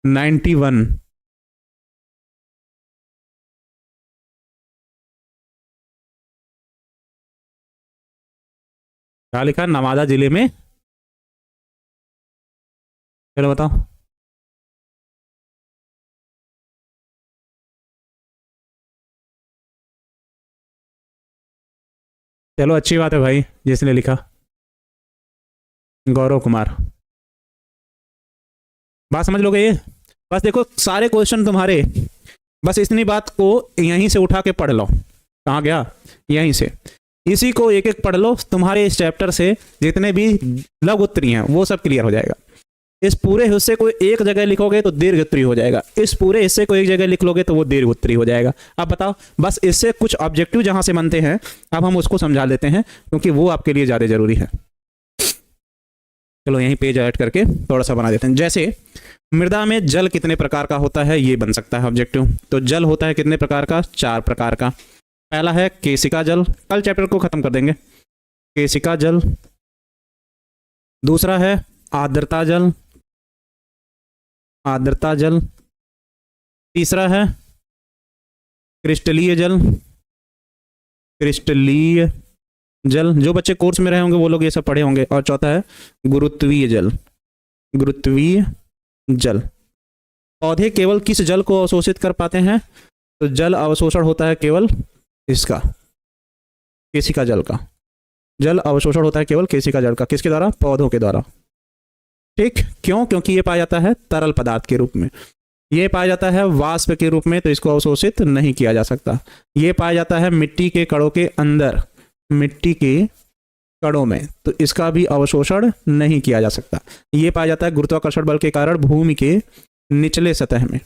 91। क्या लिखा, नवादा जिले में। चलो बताओ, चलो अच्छी बात है भाई, जिसने लिखा गौरव कुमार। बात समझ लोगे ये, बस देखो सारे क्वेश्चन तुम्हारे, बस इतनी बात को यहीं से उठा के पढ़ लो। कहाँ गया, यहीं से, इसी को एक एक पढ़ लो, तुम्हारे इस चैप्टर से जितने भी लघु उत्तरी हैं वो सब क्लियर हो जाएगा। इस पूरे हिस्से को एक जगह लिखोगे तो दीर्घ उत्तरी हो जाएगा, इस पूरे हिस्से को एक जगह लिख लोगे तो वो दीर्घ उत्तरी हो जाएगा। अब बताओ, बस इससे कुछ ऑब्जेक्टिव जहां से बनते हैं अब हम उसको समझा लेते हैं, क्योंकि वो आपके लिए ज्यादा जरूरी है। चलो यहीं पेज ऐड करके थोड़ा सा बना देते हैं। जैसे मृदा में जल कितने प्रकार का होता है, ये बन सकता है ऑब्जेक्टिव। तो जल होता है कितने प्रकार का, 4 प्रकार का। पहला है केशिका जल, कल चैप्टर को खत्म कर देंगे, केशिका जल। दूसरा है आर्द्रता जल, आर्द्रता जल। तीसरा है क्रिस्टलीय जल, क्रिस्टलीय जल, जो बच्चे कोर्स में रहे होंगे वो लोग ये सब पढ़े होंगे। और चौथा है गुरुत्वीय जल, गुरुत्वीय जल। पौधे केवल किस जल को अवशोषित कर पाते हैं, तो जल अवशोषण होता है केवल इसका, केशिका जल का। जल अवशोषण होता है केवल केशिका जल का, किसके द्वारा, पौधों के द्वारा। ठीक, क्यों, क्योंकि ये पाया जाता है तरल पदार्थ के रूप में, ये पाया जाता है वाष्प के रूप में, तो इसको अवशोषित नहीं किया जा सकता। ये पाया जाता है मिट्टी के कणों के अंदर, मिट्टी के कणों में, तो इसका भी अवशोषण नहीं किया जा सकता। ये पाया जाता है गुरुत्वाकर्षण बल के कारण भूमि के निचले सतह में,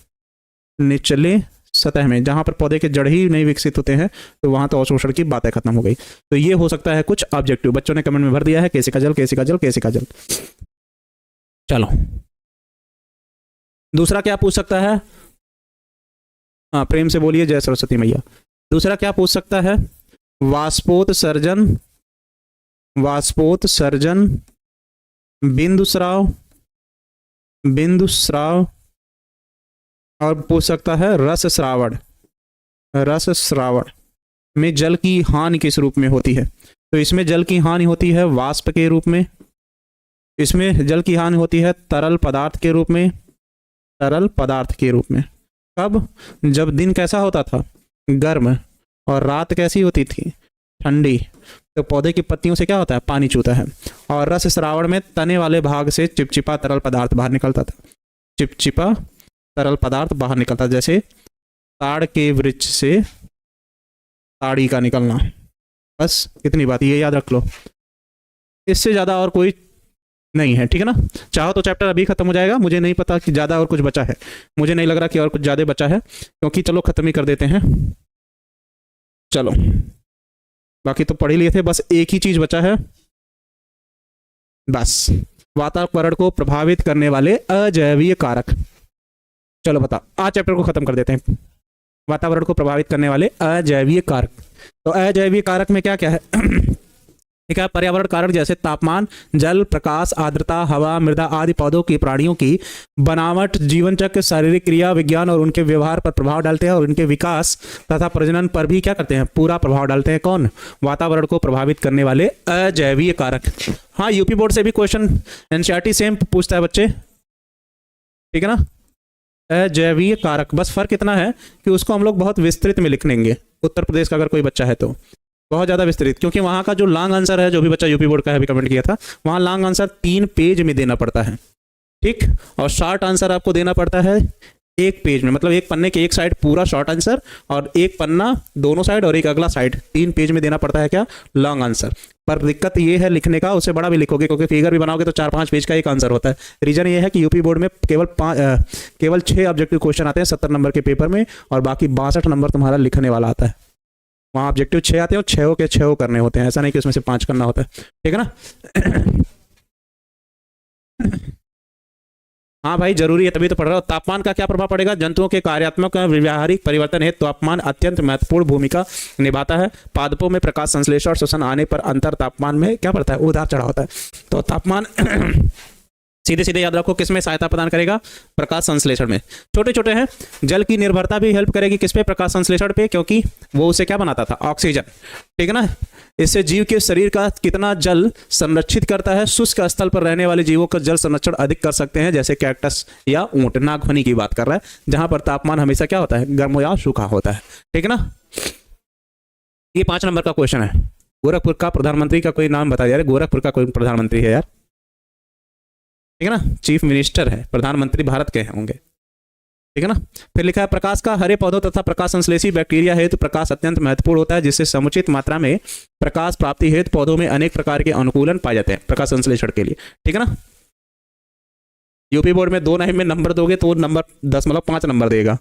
निचले सतह में, जहां पर पौधे के जड़ ही नहीं विकसित होते हैं, तो वहां तो अवशोषण की बातें खत्म हो गई। तो ये हो सकता है कुछ ऑब्जेक्टिव, बच्चों ने कमेंट में भर दिया है, केशिका जल, केशिका जल, केशिका जल। चलो दूसरा क्या पूछ सकता है, हाँ प्रेम से बोलिए जय सरस्वती मैया। दूसरा क्या पूछ सकता है, वाष्पोत्सर्जन, वाष्पोत्सर्जन, बिंदु स्राव, बिंदु स्राव, और पूछ सकता है रस श्रावण, रस श्रावण में जल की हानि किस रूप में होती है। तो इसमें जल की हानि होती है वाष्प के रूप में, इसमें जल की हानि होती है तरल पदार्थ के रूप में, तरल पदार्थ के रूप में। कब, जब दिन कैसा होता था, गर्म, और रात कैसी होती थी, ठंडी, तो पौधे की पत्तियों से क्या होता है, पानी चूता है। और रस श्रावण में तने वाले भाग से चिपचिपा तरल पदार्थ बाहर निकलता था। चिपचिपा तरल पदार्थ बाहर निकलता, जैसे ताड़ के वृक्ष से ताड़ी का निकलना। बस इतनी बात, ये याद रख लो, इससे ज़्यादा और कोई नहीं है, ठीक है ना। चाहो तो चैप्टर अभी खत्म हो जाएगा, मुझे नहीं पता कि ज़्यादा और कुछ बचा है, मुझे नहीं लग रहा कि और कुछ ज़्यादा बचा है, क्योंकि चलो खत्म ही कर देते हैं। चलो, बाकी तो पढ़ ही लिए थे, बस एक ही चीज़ बचा है, बस वातावरण को प्रभावित करने वाले अजैवीय कारक। चलो बता, आज चैप्टर को खत्म कर देते हैं। वातावरण को प्रभावित करने वाले अजैवीय कारक। तो अजैवीय कारक में क्या क्या है? ठीक है, पर्यावरण कारक जैसे तापमान, जल, प्रकाश, आर्द्रता, हवा, मृदा आदि पौधों की, प्राणियों की बनावट, जीवन चक्र, शारीरिक क्रिया विज्ञान और उनके व्यवहार पर प्रभाव डालते हैं, और उनके विकास तथा प्रजनन पर भी क्या करते हैं, पूरा प्रभाव डालते हैं। कौन? वातावरण को प्रभावित करने वाले अजैवीय कारक। हाँ, यूपी बोर्ड से भी क्वेश्चन एनसीईआरटी सेम पूछता है बच्चे, ठीक है ना। अजैवीय कारक, बस फर्क इतना है कि उसको हम लोग बहुत विस्तृत में लिख लेंगे। उत्तर प्रदेश का अगर कोई बच्चा है तो बहुत ज़्यादा विस्तृत, क्योंकि वहाँ का जो लॉन्ग आंसर है, जो भी बच्चा यूपी बोर्ड का है अभी कमेंट किया था, वहाँ लॉन्ग आंसर 3 पेज में देना पड़ता है, ठीक। और शॉर्ट आंसर आपको देना पड़ता है 1 पेज में, मतलब एक पन्ने के एक साइड पूरा शॉर्ट आंसर, और एक पन्ना दोनों साइड, और एक अगला साइड 3 पेज में देना पड़ता है क्या, लॉन्ग आंसर। पर दिक्कत ये है लिखने का, उससे बड़ा भी लिखोगे, क्योंकि फिगर भी बनाओगे तो 4-5 पेज का एक आंसर होता है। रीजन ये है कि यूपी बोर्ड में केवल 6 ऑब्जेक्टिव क्वेश्चन आते हैं 70 नंबर के पेपर में, और बाकी 62 नंबर तुम्हारा लिखने वाला आता है। वहाँ ऑब्जेक्टिव 6 आते हैं और 6 के 6 करने होते हैं, ऐसा नहीं कि उसमें से 5 करना होता है, ठीक है ना। हाँ भाई, जरूरी है, तभी तो पढ़ रहा हूँ। तापमान का क्या प्रभाव पड़ेगा? जंतुओं के कार्यात्मक व्यवहारिक परिवर्तन हेतु तापमान अत्यंत महत्वपूर्ण भूमिका निभाता है। पादपों में प्रकाश संश्लेषण और शोषण आने पर अंतर तापमान में क्या पड़ता है, उतार चढ़ाव होता है। तो तापमान सीधे सीधे याद रखो, किसमें सहायता प्रदान करेगा? प्रकाश संश्लेषण में। छोटे छोटे हैं, जल की निर्भरता भी हेल्प करेगी किस पे? प्रकाश संश्लेषण पे, क्योंकि वो उसे क्या बनाता था, ऑक्सीजन, ठीक है ना। इससे जीव के शरीर का कितना जल संरक्षित करता है? शुष्क स्थल पर रहने वाले जीवों का जल संरक्षण अधिक कर सकते हैं, जैसे कैक्टस या ऊंट। नागफनी की बात कर रहा है, जहां पर तापमान हमेशा क्या होता है, गर्म या सूखा होता है, ठीक है ना। ये 5 नंबर का क्वेश्चन है। गोरखपुर का प्रधानमंत्री का कोई नाम बता यार, गोरखपुर का कोई प्रधानमंत्री है यार, ठीक है ना। चीफ मिनिस्टर है, प्रधानमंत्री भारत के होंगे, ठीक है ना। फिर लिखा है, प्रकाश का हरे पौधों तथा प्रकाश संश्लेषी बैक्टीरिया हेतु प्रकाश अत्यंत महत्वपूर्ण होता है, जिससे समुचित मात्रा में प्रकाश प्राप्ति हेतु पौधों में अनेक प्रकार के अनुकूलन पाए जाते हैं प्रकाश संश्लेषण के लिए, ठीक है ना। यूपी बोर्ड में 2 लाइन में नंबर दोगे तो नंबर 10 मतलब 5 नंबर देगा,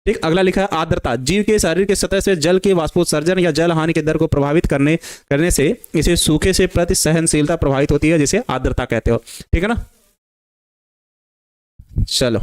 ठीक। अगला लिखा है, आर्द्रता। जीव के शरीर के सतह से जल के वाष्पोत्सर्जन या जल हानि के दर को प्रभावित करने से इसे सूखे से प्रति सहनशीलता प्रभावित होती है, जिसे आर्द्रता कहते हो, ठीक है ना। चलो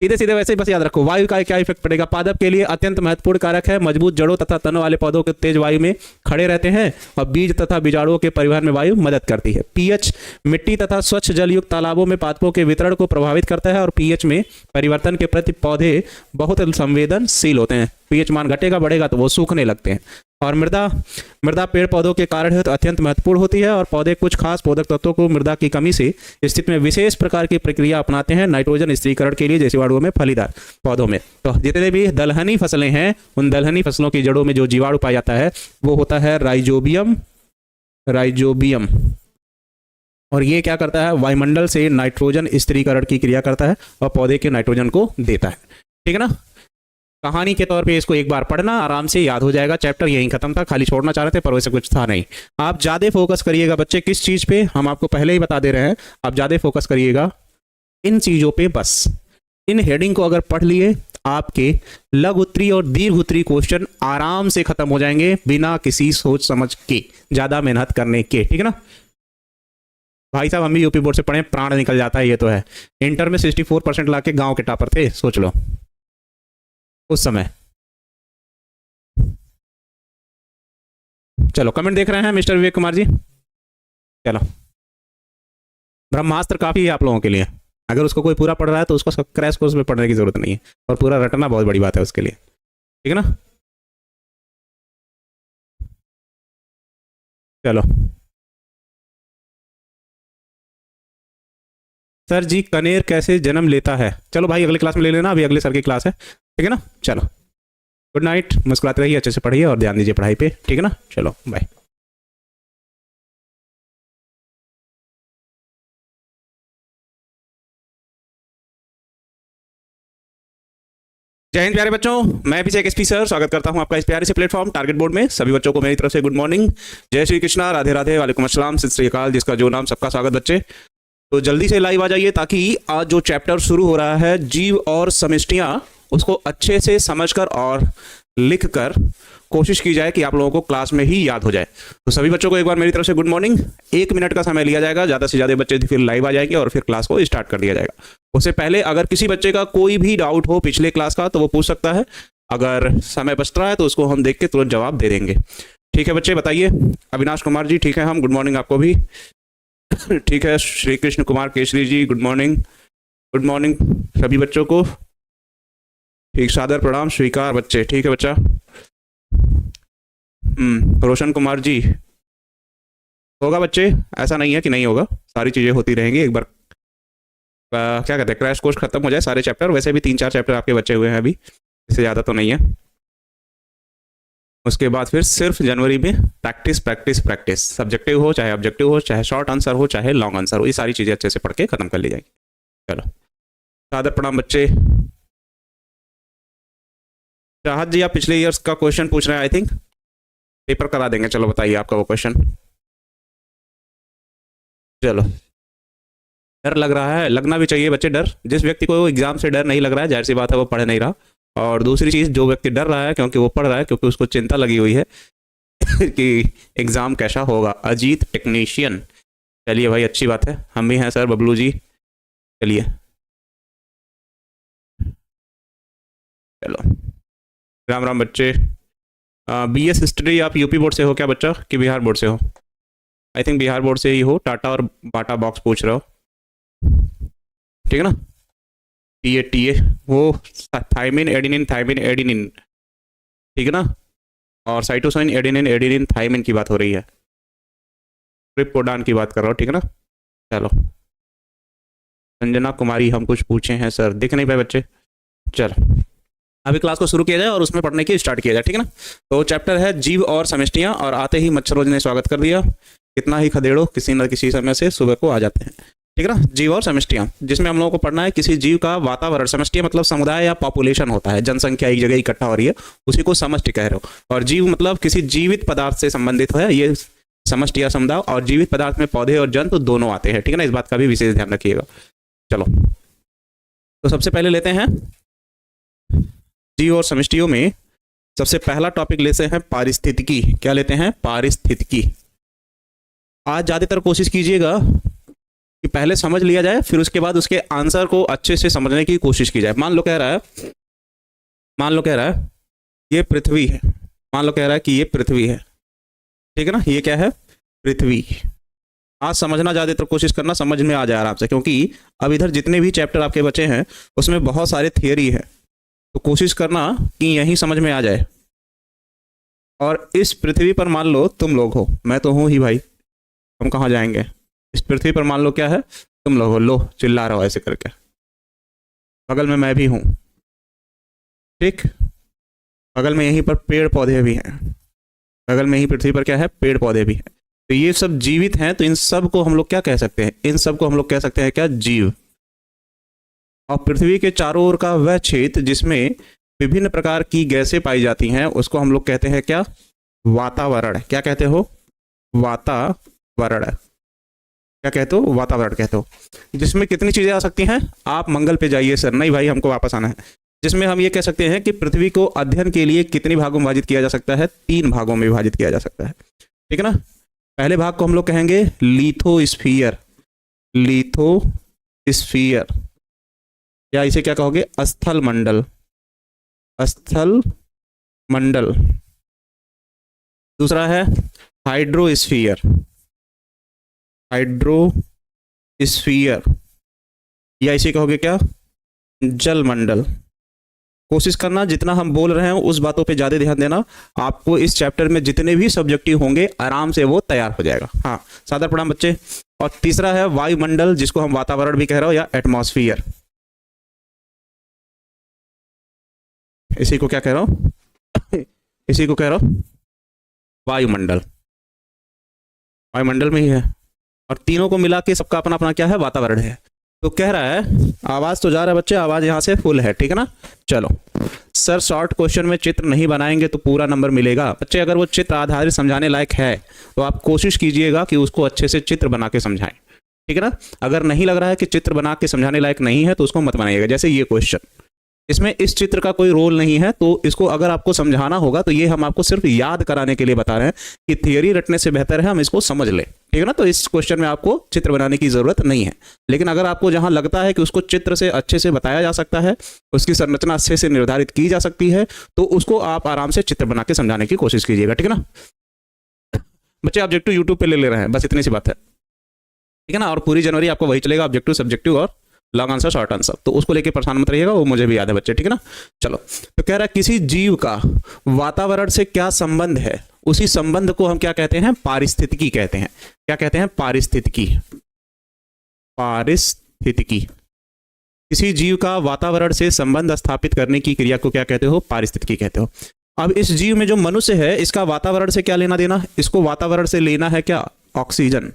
सीधे सीधे वैसे ही बस याद रखो, वायु का क्या इफेक्ट पड़ेगा? पादप के लिए अत्यंत महत्वपूर्ण कारक है। मजबूत जड़ों तथा तनों वाले पौधों के तेज वायु में खड़े रहते हैं, और बीज तथा बीजाणुओं के परिवहन में वायु मदद करती है। पीएच, मिट्टी तथा स्वच्छ जलयुक्त तालाबों में पादपों के वितरण को प्रभावित करता है, और पीएच में परिवर्तन के प्रति पौधे बहुत संवेदनशील होते हैं। पीएच मान घटेगा बढ़ेगा तो वो सूखने लगते हैं। और मृदा पेड़ पौधों के कारण है तो अत्यंत महत्वपूर्ण होती है, और पौधे कुछ खास पोषक तत्वों को मृदा की कमी से स्थिति में विशेष प्रकार की प्रक्रिया अपनाते हैं नाइट्रोजन स्थिरीकरण के लिए, जैसे जीवाणुओं में, फलीदार पौधों में। तो जितने भी दलहनी फसलें हैं, उन दलहनी फसलों की जड़ों में जो जीवाणु पाया जाता है वो होता है राइजोबियम। और ये क्या करता है, वायुमंडल से नाइट्रोजन स्थिरीकरण की क्रिया करता है और पौधे के नाइट्रोजन को देता है, ठीक है ना। कहानी के तौर पे इसको एक बार पढ़ना, आराम से याद हो जाएगा। चैप्टर यहीं खत्म था, खाली छोड़ना चाह रहे थे पर वैसे कुछ था नहीं। आप ज्यादा फोकस करिएगा बच्चे, किस चीज पे, हम आपको पहले ही बता दे रहे हैं, आप ज्यादा फोकस करिएगा इन चीजों पे। बस इन हेडिंग को अगर पढ़ लिए, आपके लघु उत्तरीय और दीर्घ उत्तरीय क्वेश्चन आराम से खत्म हो जाएंगे, बिना किसी सोच समझ के, ज्यादा मेहनत करने के, ठीक है ना। भाई साहब, हम भी यूपी बोर्ड से पढ़े, प्राण निकल जाता है, ये तो है। इंटर में 64% लाके गांव के टॉपर थे, सोच लो उस समय। चलो कमेंट देख रहे हैं मिस्टर विवेक कुमार जी। चलो, ब्रह्मास्त्र काफी है आप लोगों के लिए। अगर उसको कोई पूरा पढ़ रहा है तो उसको क्रैश कोर्स में पढ़ने की जरूरत नहीं है, और पूरा रटना बहुत बड़ी बात है उसके लिए, ठीक है ना। चलो सर जी, कनेर कैसे जन्म लेता है? चलो भाई, अगले क्लास में ले लेना, अभी अगले सर की क्लास है, ठीक है ना। चलो। गुड नाइट, मुस्कुराते रहिए, अच्छे से पढ़िए और ध्यान दीजिए पढ़ाई पे, ठीक है ना। चलो बाय। जय हिंद प्यारे बच्चों, मैं अभिषेक एसपी सर स्वागत करता हूं आपका इस प्यारे से प्लेटफॉर्म टारगेट बोर्ड में। सभी बच्चों को मेरी तरफ से गुड मॉर्निंग, जय श्री कृष्णा, राधे राधे, वालेकुम अस्सलाम, सत श्री अकाल, जिसका जो नाम सबका स्वागत बच्चे। तो जल्दी से लाइव आ जाइए ताकि आज जो चैप्टर शुरू हो रहा है जीव और समष्टियां, उसको अच्छे से समझकर और लिखकर कोशिश की जाए कि आप लोगों को क्लास में ही याद हो जाए। तो सभी बच्चों को एक बार मेरी तरफ से गुड मॉर्निंग। 1 मिनट का समय लिया जाएगा, ज़्यादा से ज़्यादा बच्चे फिर लाइव आ जाएंगे और फिर क्लास को स्टार्ट कर दिया जाएगा। उससे पहले अगर किसी बच्चे का कोई भी डाउट हो पिछले क्लास का तो वो पूछ सकता है, अगर समय बच रहा है तो उसको हम देख के तुरंत जवाब दे देंगे। ठीक है बच्चे, बताइए। अविनाश कुमार जी, ठीक है, हम गुड मॉर्निंग आपको भी। ठीक है, श्री कृष्ण कुमार केसरी जी, गुड मॉर्निंग। गुड मॉर्निंग सभी बच्चों को, ठीक, सादर प्रणाम स्वीकार बच्चे, ठीक है बच्चा। रोशन कुमार जी, होगा बच्चे, ऐसा नहीं है कि नहीं होगा, सारी चीज़ें होती रहेंगी। एक बार क्या कहते हैं, क्रैश कोर्स खत्म हो जाए सारे चैप्टर, वैसे भी 3-4 चैप्टर आपके बचे हुए हैं अभी, इससे ज़्यादा तो नहीं है। उसके बाद फिर सिर्फ जनवरी में प्रैक्टिस प्रैक्टिस प्रैक्टिस, सब्जेक्टिव हो चाहे ऑब्जेक्टिव हो, चाहे शॉर्ट आंसर हो चाहे लॉन्ग आंसर हो, ये सारी चीज़ें अच्छे से पढ़ के खत्म कर ली जाएगी। चलो, सादर प्रणाम बच्चे। चाहत जी, आप पिछले ईयर्स का क्वेश्चन पूछ रहे हैं, आई थिंक पेपर करा देंगे। चलो बताइए आपका वो क्वेश्चन। चलो, डर लग रहा है, लगना भी चाहिए बच्चे डर। जिस व्यक्ति को एग्जाम से डर नहीं लग रहा है, जाहिर सी बात है वो पढ़ नहीं रहा। और दूसरी चीज़, जो व्यक्ति डर रहा है क्योंकि वो पढ़ रहा है, क्योंकि उसको चिंता लगी हुई है कि एग्ज़ाम कैसा होगा। अजीत टेक्नीशियन, चलिए भाई, अच्छी बात है, हम भी हैं सर, बबलू जी, चलिए। चलो, राम राम बच्चे। BS हिस्ट्री आप यूपी बोर्ड से हो क्या बच्चा, कि बिहार बोर्ड से हो? आई थिंक बिहार बोर्ड से ही हो। टाटा और बाटा बॉक्स पूछ रहे हो, ठीक है ना। TA वो थाइमिन एडिनिन, ठीक है ना। और साइटोसिन एडिनिन थाइमिन की बात हो रही है, ट्रिप्टोफैन की बात कर रहा हूँ, ठीक है ना। चलो, संजना कुमारी, हम कुछ पूछे हैं सर, दिख नहीं पाए बच्चे। चलो, अभी क्लास को शुरू किया जाए और उसमें पढ़ने की स्टार्ट किया जाए, ठीक है ना। तो चैप्टर है जीव और समष्टियां, और आते ही मच्छरों ने स्वागत कर दिया। कितना ही खदेड़ो, किसी न किसी समय से सुबह को आ जाते हैं, ठीक है ना। जीव और समष्टियां, जिसमें हम लोगों को पढ़ना है किसी जीव का वातावरण। समष्टियां मतलब समुदाय या पॉपुलेशन होता है, जनसंख्या एक जगह इकट्ठा हो रही है, उसी को समष्टि कह रहे हो। और जीव मतलब किसी जीवित पदार्थ से संबंधित है, ये समष्टि या समुदाय। और जीवित पदार्थ में पौधे और जंतु दोनों आते हैं, ठीक है ना, इस बात का भी विशेष ध्यान रखिएगा। चलो, तो सबसे पहले लेते हैं जीव और समष्टियों में सबसे पहला टॉपिक लेते हैं पारिस्थितिकी। क्या लेते हैं? पारिस्थितिकी। आज ज़्यादातर कोशिश कीजिएगा कि पहले समझ लिया जाए, फिर उसके बाद उसके आंसर को अच्छे से समझने की कोशिश की जाए। मान लो कह रहा है ये पृथ्वी है, मान लो कह रहा है कि ये पृथ्वी है, ठीक है ना, ये क्या है? पृथ्वी। आज समझना ज़्यादातर कोशिश करना, समझ में आ जाए आराम से, क्योंकि अब इधर जितने भी चैप्टर आपके बचे हैं उसमें बहुत सारे थियरी है, तो कोशिश करना कि यहीं समझ में आ जाए। और इस पृथ्वी पर मान लो तुम लोग हो, मैं तो हूँ ही भाई, हम कहाँ जाएंगे। इस पृथ्वी पर मान लो क्या है, तुम लोग हो, लो चिल्ला रहा हो ऐसे करके, बगल में मैं भी हूँ, ठीक, बगल में यहीं पर पेड़ पौधे भी हैं, बगल में ही पृथ्वी पर क्या है, पेड़ पौधे भी हैं। तो ये सब जीवित हैं, तो इन सब को हम लोग क्या कह सकते हैं? इन सब को हम लोग कह सकते हैं क्या? जीव। और पृथ्वी के चारों ओर का वह क्षेत्र जिसमें विभिन्न प्रकार की गैसें पाई जाती हैं उसको हम लोग कहते हैं क्या? वातावरण। क्या कहते हो? वातावरण। क्या कहते हो? वातावरण कहते हो। जिसमें कितनी चीजें आ सकती हैं? आप मंगल पे जाइए सर, नहीं भाई हमको वापस आना है। जिसमें हम ये कह सकते हैं कि पृथ्वी को अध्ययन के लिए कितने भागों में विभाजित किया जा सकता है? 3 भागों में विभाजित किया जा सकता है, ठीक है ना। पहले भाग को हम लोग कहेंगे लिथोस्फीयर, लिथोस्फीयर, या इसे क्या कहोगे? स्थल मंडल, स्थल मंडल। दूसरा है हाइड्रोस्फीयर, हाइड्रोस्फीयर, या इसे कहोगे क्या? जल मंडल। कोशिश करना जितना हम बोल रहे हैं उस बातों पे ज़्यादा ध्यान देना, आपको इस चैप्टर में जितने भी सब्जेक्टिव होंगे आराम से वो तैयार हो जाएगा। हाँ, सादर प्रणाम बच्चे। और तीसरा है वायुमंडल, जिसको हम वातावरण भी कह रहे हो, या एटमॉस्फियर, इसी को क्या कह रहा हूँ? इसी को कह रहा हूं वायुमंडल, वायुमंडल में ही है, और तीनों को मिला के सबका अपना अपना क्या है, वातावरण है। तो कह रहा है, आवाज तो जा रहा है बच्चे, आवाज यहां से फुल है, ठीक है ना। चलो सर, शॉर्ट क्वेश्चन में चित्र नहीं बनाएंगे तो पूरा नंबर मिलेगा। बच्चे अगर वो चित्र आधारित समझाने लायक है तो आप कोशिश कीजिएगा कि उसको अच्छे से चित्र बना के समझाएं, ठीक है ना। अगर नहीं लग रहा है कि चित्र बना के समझाने लायक नहीं है तो उसको मत बनाइएगा। जैसे ये क्वेश्चन, इसमें इस चित्र का कोई रोल नहीं है, तो इसको अगर आपको समझाना होगा तो ये हम आपको सिर्फ याद कराने के लिए बता रहे हैं कि थियरी रटने से बेहतर है हम इसको समझ लें, ठीक है ना। तो इस क्वेश्चन में आपको चित्र बनाने की जरूरत नहीं है, लेकिन अगर आपको जहां लगता है कि उसको चित्र से अच्छे से बताया जा सकता है, उसकी संरचना अच्छे से निर्धारित की जा सकती है, तो उसको आप आराम से चित्र बना के समझाने की कोशिश कीजिएगा, ठीक है ना। बच्चे ऑब्जेक्टिव यूट्यूब पे ले ले रहे हैं, बस इतनी सी बात है, ठीक है ना। और पूरी जनवरी आपको वही चलेगा, ऑब्जेक्टिव, सब्जेक्टिव और लॉन्ग आंसर, शॉर्ट आंसर। तो उसको लेके परेशान मत रहिएगा, वो मुझे भी याद है बच्चे, ठीक है ना। चलो, तो कह रहा है किसी जीव का वातावरण से क्या संबंध है, उसी संबंध को हम क्या कहते हैं, पारिस्थितिकी कहते हैं। क्या कहते हैं, पारिस्थितिकी। पारिस्थितिकी, किसी जीव का वातावरण से संबंध स्थापित करने की क्रिया को क्या कहते हो, पारिस्थितिकी कहते हो। अब इस जीव में जो मनुष्य है, इसका वातावरण से क्या लेना देना, इसको वातावरण से लेना है क्या, ऑक्सीजन,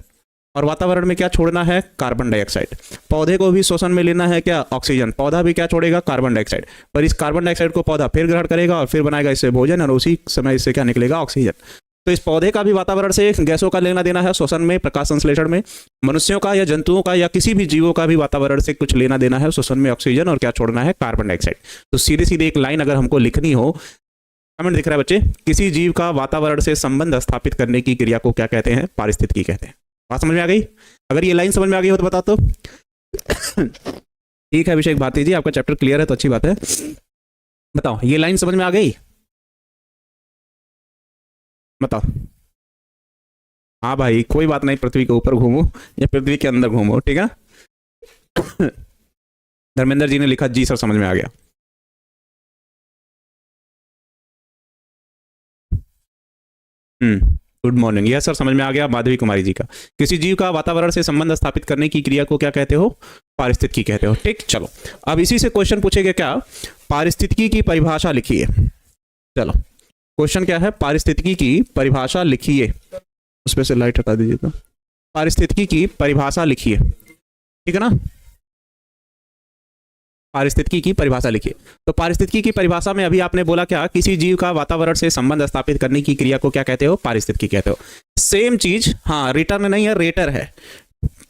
और वातावरण में क्या छोड़ना है, कार्बन डाइऑक्साइड। पौधे को भी श्वसन में लेना है क्या, ऑक्सीजन, पौधा भी क्या छोड़ेगा, कार्बन डाइऑक्साइड। पर इस कार्बन डाइऑक्साइड को पौधा फिर ग्रहण करेगा और फिर बनाएगा इससे भोजन, और उसी समय इससे क्या निकलेगा, ऑक्सीजन। तो इस पौधे का भी वातावरण से गैसों का लेना देना है, श्वसन में, प्रकाश संश्लेषण में। मनुष्यों का या जंतुओं का या किसी भी जीवों का भी वातावरण से कुछ लेना देना है, श्वसन में ऑक्सीजन, और क्या छोड़ना है, कार्बन डाइऑक्साइड। तो सीधे सीधे एक लाइन अगर हमको लिखनी हो, कमेंट दिख रहा है बच्चे, किसी जीव का वातावरण से संबंध स्थापित करने की क्रिया को क्या कहते हैं, पारिस्थितिकी कहते हैं। बात समझ में आ गई? अगर ये लाइन समझ में आ गई हो तो बता दो। ठीक है अभिषेक भारती जी, आपका चैप्टर क्लियर है तो अच्छी बात है। बताओ, ये लाइन समझ में आ गई? बताओ। हाँ भाई, कोई बात नहीं, पृथ्वी के ऊपर घूमो या पृथ्वी के अंदर घूमो, ठीक है। धर्मेंद्र जी ने लिखा, जी सर समझ में आ गया। गुड मॉर्निंग, यह सर समझ में आ गया माधवी कुमारी जी का। किसी जीव का वातावरण से संबंध स्थापित करने की क्रिया को क्या कहते हो, पारिस्थितिकी कहते हो, ठीक। चलो, अब इसी से क्वेश्चन पूछेगा क्या, पारिस्थितिकी की परिभाषा लिखिए। चलो, क्वेश्चन क्या है, पारिस्थितिकी की परिभाषा लिखिए। उसमें से लाइट हटा दीजिएगा। पारिस्थितिकी की परिभाषा लिखिए, ठीक है ना। पारिस्थितिकी की परिभाषा लिखिए। तो पारिस्थितिकी की परिभाषा में अभी आपने बोला क्या, किसी जीव का वातावरण से संबंध स्थापित करने की क्रिया को क्या कहते हो, पारिस्थितिकी कहते हो। सेम चीज, हाँ, रिटर्न नहीं है, रेटर है,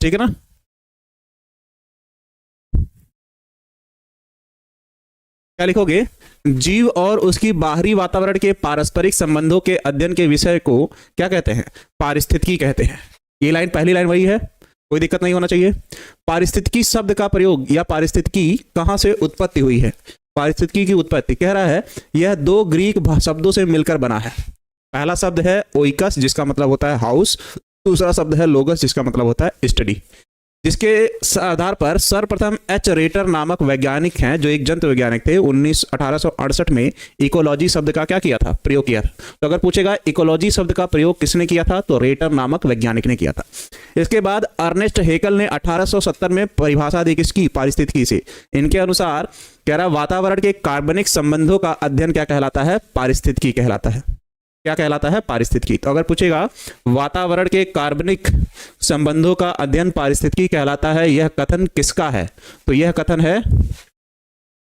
ठीक है ना। क्या लिखोगे, जीव और उसकी बाहरी वातावरण के पारस्परिक संबंधों के अध्ययन के विषय को क्या कहते हैं, पारिस्थितिकी कहते हैं। ये लाइन, पहली लाइन वही है, कोई दिक्कत नहीं होना चाहिए। पारिस्थितिकी शब्द का प्रयोग या पारिस्थितिकी कहां से उत्पत्ति हुई है, पारिस्थितिकी की उत्पत्ति कह रहा है, यह दो ग्रीक शब्दों से मिलकर बना है। पहला शब्द है ओइकस, जिसका मतलब होता है हाउस, दूसरा शब्द है लोगस, जिसका मतलब होता है स्टडी। जिसके आधार पर सर्वप्रथम एच रेटर नामक वैज्ञानिक हैं, जो एक जंतु वैज्ञानिक थे, 1868 में इकोलॉजी शब्द का क्या किया था, प्रयोग किया था। तो अगर पूछेगा इकोलॉजी शब्द का प्रयोग किसने किया था, तो रेटर नामक वैज्ञानिक ने किया था। इसके बाद अर्नेस्ट हेकल ने 1870 में परिभाषा दी किसकी, पारिस्थितिकी से। इनके अनुसार कह रहा, वातावरण के कार्बनिक संबंधों का अध्ययन क्या कहलाता है, पारिस्थितिकी कहलाता है। क्या कहलाता है, पारिस्थितिकी। तो अगर पूछेगा वातावरण के कार्बनिक संबंधों का अध्ययन पारिस्थितिकी कहलाता है, यह कथन किसका है, तो यह कथन है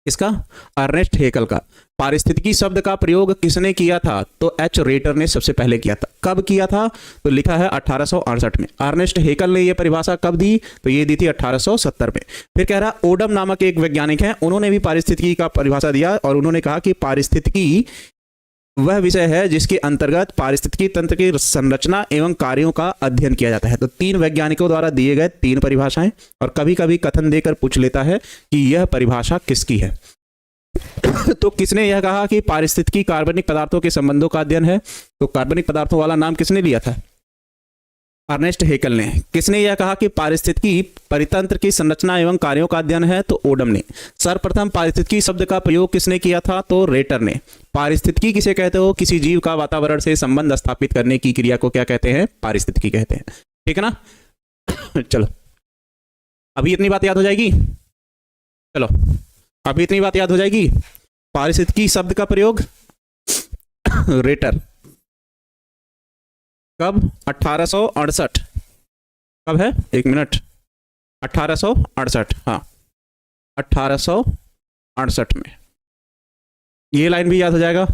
इसका, अर्नेस्ट हेकल का। पारिस्थितिकी शब्द का प्रयोग किसने किया था, तो एच रेटर ने सबसे पहले किया था। कब किया था, तो लिखा है 1868 में। अर्नेस्ट हेकल ने यह परिभाषा कब दी, तो ये दी थी 1870 में। फिर कह रहा, ओडम नामक एक वैज्ञानिक है, उन्होंने भी पारिस्थितिकी का परिभाषा दिया, और उन्होंने कहा कि पारिस्थितिकी वह विषय है जिसके अंतर्गत पारिस्थितिकी तंत्र की संरचना एवं कार्यों का अध्ययन किया जाता है। तो तीन वैज्ञानिकों द्वारा दिए गए तीन परिभाषाएं, और कभी कभी कथन देकर पूछ लेता है कि यह परिभाषा किसकी है। तो किसने यह कहा कि पारिस्थितिकी कार्बनिक पदार्थों के संबंधों का अध्ययन है, तो कार्बनिक पदार्थों वाला नाम किसने लिया था, अर्नेस्ट हेकल ने। किसने यह कहा कि पारिस्थितिकी परितंत्र की संरचना एवं कार्यों का अध्ययन है, तो ओडम ने। सर्वप्रथम पारिस्थितिकी शब्द का प्रयोग किसने किया था, तो रेटर ने। पारिस्थितिकी किसे कहते हो, किसी जीव का वातावरण से संबंध स्थापित करने की क्रिया को क्या कहते हैं, पारिस्थितिकी कहते हैं, ठीक है ना। चलो, अभी इतनी बात याद हो जाएगी। चलो, अभी इतनी बात याद हो जाएगी। पारिस्थितिकी शब्द का प्रयोग, रेटर कब? 1868। कब है? एक मिनट, 1868, हाँ 1868 में। ये लाइन भी याद हो जाएगा।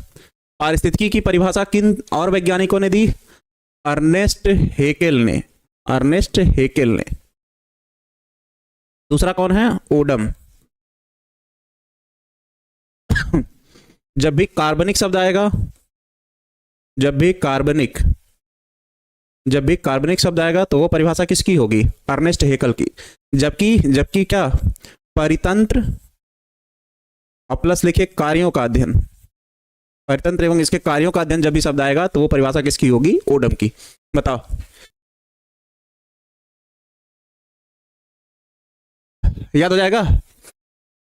पारिस्थितिकी की परिभाषा किन और वैज्ञानिकों ने दी? अर्नेस्ट हेकेल ने, अर्नेस्ट हेकेल ने। दूसरा कौन है? ओडम। जब भी कार्बनिक शब्द आएगा, जब भी कार्बनिक शब्द आएगा तो वो परिभाषा किसकी होगी? अर्नेस्ट हेकल की। जबकि क्या? परितंत्र और प्लस लिखे कार्यों का अध्ययन, परितंत्र एवं इसके कार्यों का अध्ययन जब भी शब्द आएगा तो वो परिभाषा किसकी होगी? ओडम की। बताओ, याद हो जाएगा?